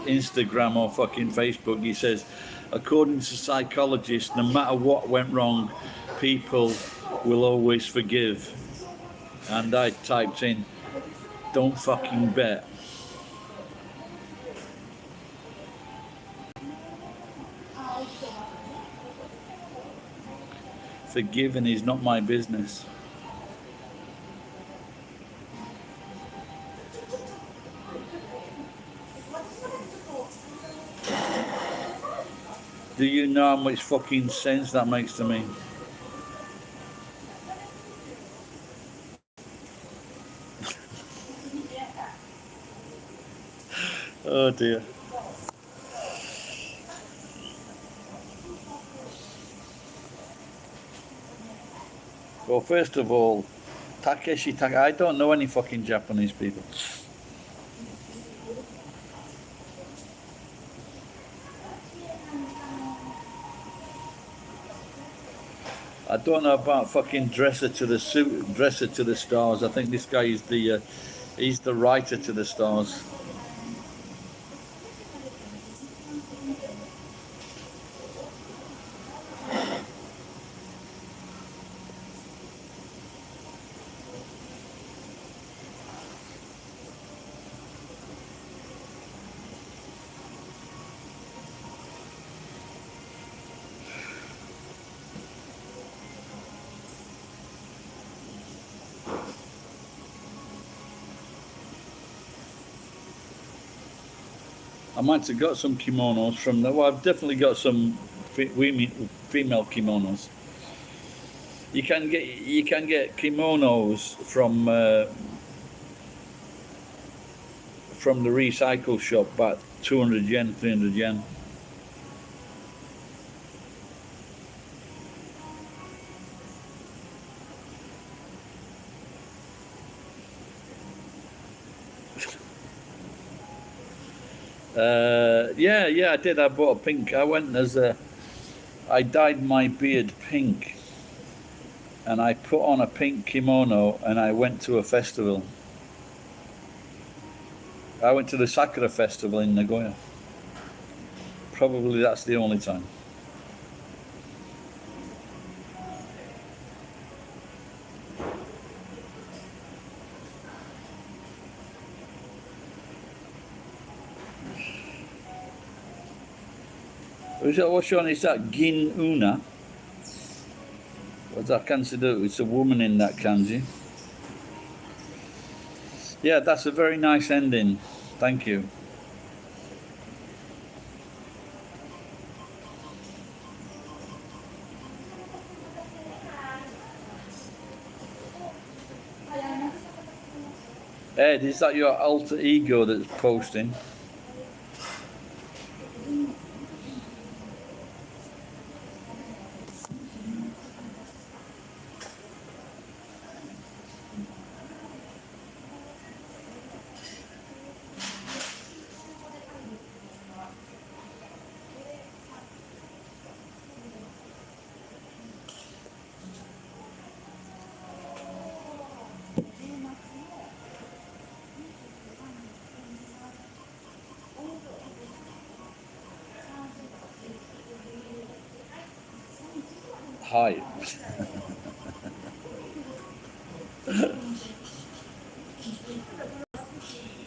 Instagram or fucking Facebook. He says, according to psychologists, no matter what went wrong, people will always forgive. And I typed in, Don't fucking bet. Forgiving is not my business. Do you know how much fucking sense that makes to me? Oh dear. Well, first of all, I don't know any fucking Japanese people. I don't know about fucking Dresser to the suit, Dresser to the Stars. I think this guy is he's the writer to the Stars. I might have got some kimonos from there. Well, I've definitely got some female kimonos. You can get kimonos from the recycle shop, about 200 yen, 300 yen. Yeah, I did. I bought a pink. I dyed my beard pink, and I put on a pink kimono, and I went to a festival. I went to the Sakura Festival in Nagoya. Probably that's the only time. What's on? Is that Gin Una? What's that considered? It's a woman in that kanji. Yeah, that's a very nice ending. Thank you. Ed, is that your alter ego that's posting? Hi.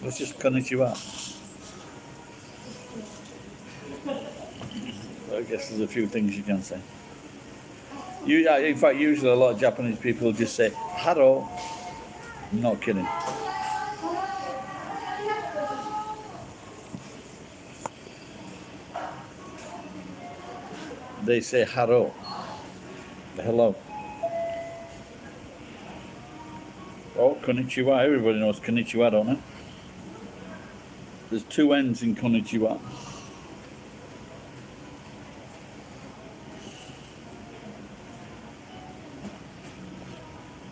Let's just konnichiwa. I guess there's a few things you can say. In fact, usually a lot of Japanese people just say "haro." I'm not kidding. They say "haro," hello. Oh, konnichiwa. Everybody knows konnichiwa, don't they? There's two N's in konnichiwa.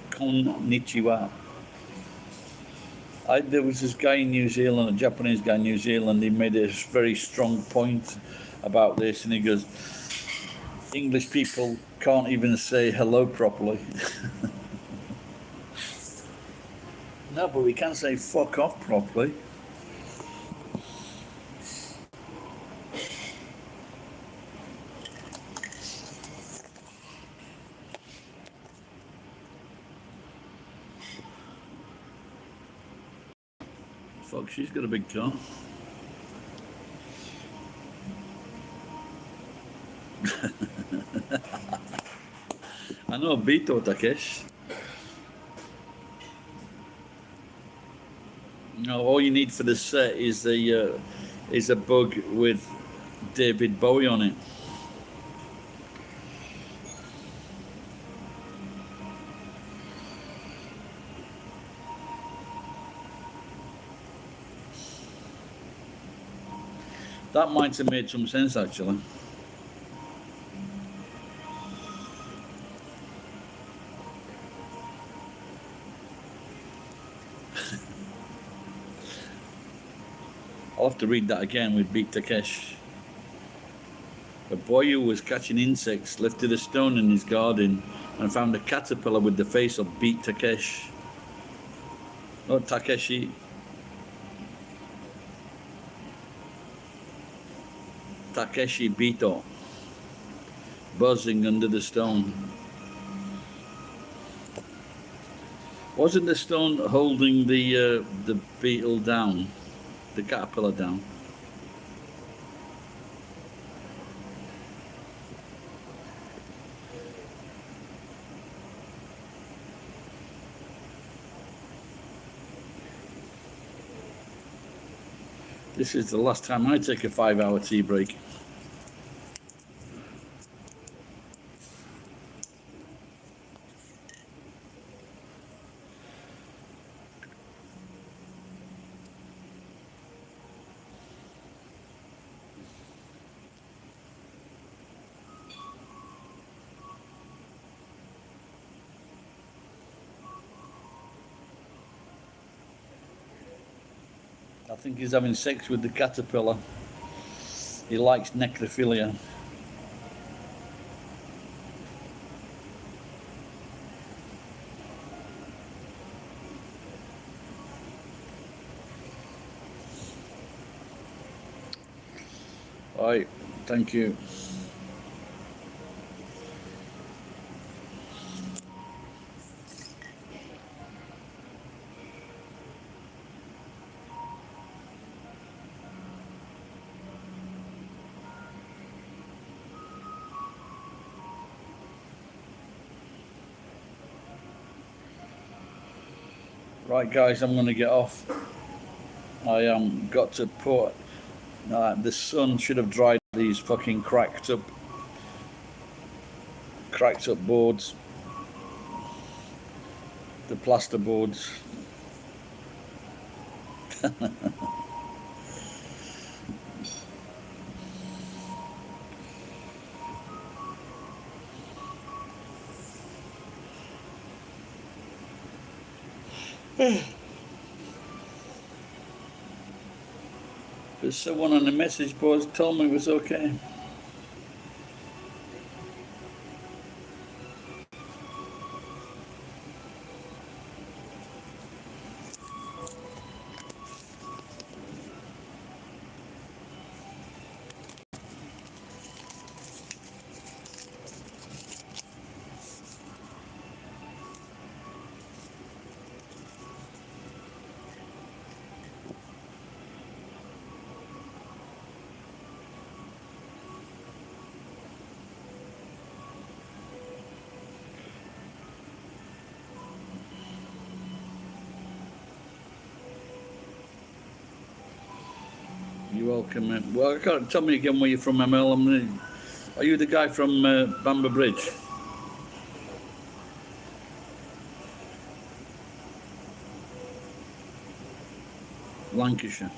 Konnichiwa. There was this guy in New Zealand, a Japanese guy in New Zealand. He made a very strong point about this, and he goes, "English people can't even say hello properly." No, but we can say "fuck off" properly. fuck, she's got a big car. I know Bito Takesh. No, all you need for the set is a bug with David Bowie on it. That might have made some sense actually. I'll have to read that again with Beat Takesh. A boy who was catching insects lifted a stone in his garden and found a caterpillar with the face of Beat Takesh. Not Takeshi. Takeshi Bito. Buzzing under the stone. Wasn't the stone holding the beetle down? The caterpillar down? This is the last time I take a 5-hour tea break. I think he's having sex with the caterpillar. He likes necrophilia. Right, thank you. Right, guys, I'm going to get off. I got to put. The sun should have dried these fucking cracked up boards, the plaster boards. But someone on the message boards told me it was okay. You're welcome. Well, I can't tell me again where you're from, ML. Are you the guy from Bamber Bridge? Lancashire.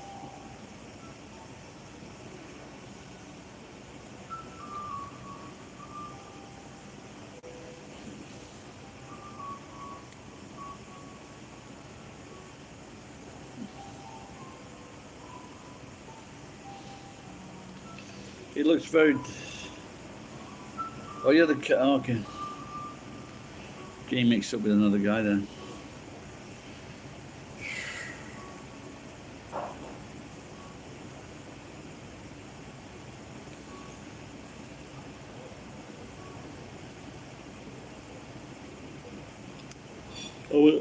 He looks very. Oh, you're the. Oh, okay. Getting mixed up with another guy there. Oh, well.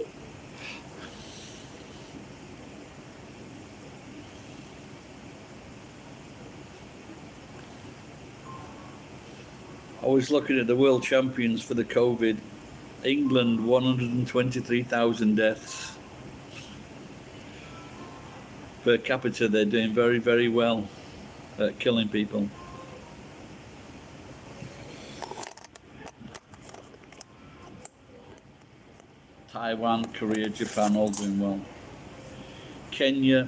was looking at the world champions for the COVID. England, 123,000 deaths. Per capita, they're doing very, very well at killing people. Taiwan, Korea, Japan, all doing well. Kenya,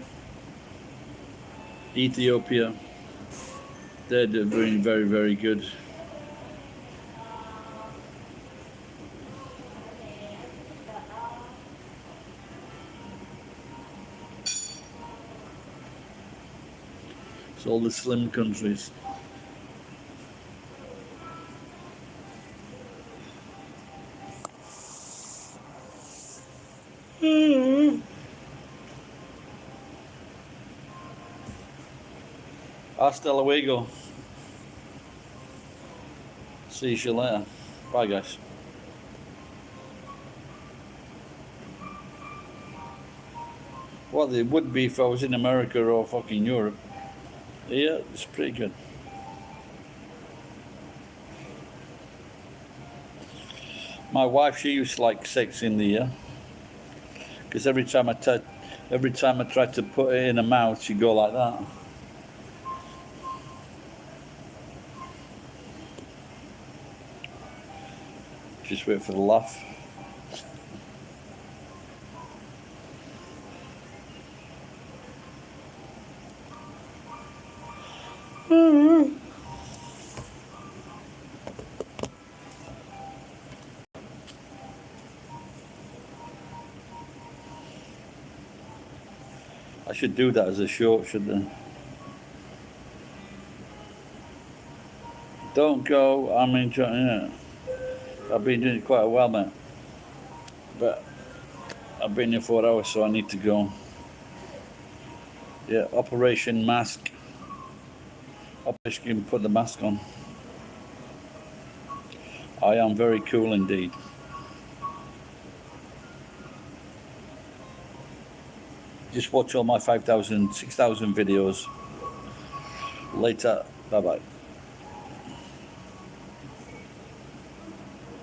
Ethiopia, they're doing very, very good. It's all the slim countries. Hasta luego. See you later. Bye, guys. Well, it would be if I was in America or fucking Europe. Yeah, it's pretty good. My wife, she used to like sex in the ear, because every time I tried to put it in her mouth, she'd go like that. Just wait for the laugh. I should do that as a short, shouldn't I? Don't go, I'm enjoying it. I've been doing it quite a while, mate. But I've been here 4 hours, so I need to go. Yeah, Operation Mask. Operation Put the Mask On. I am very cool indeed. Just watch all my 5,000, 6,000 videos. Later. Bye-bye.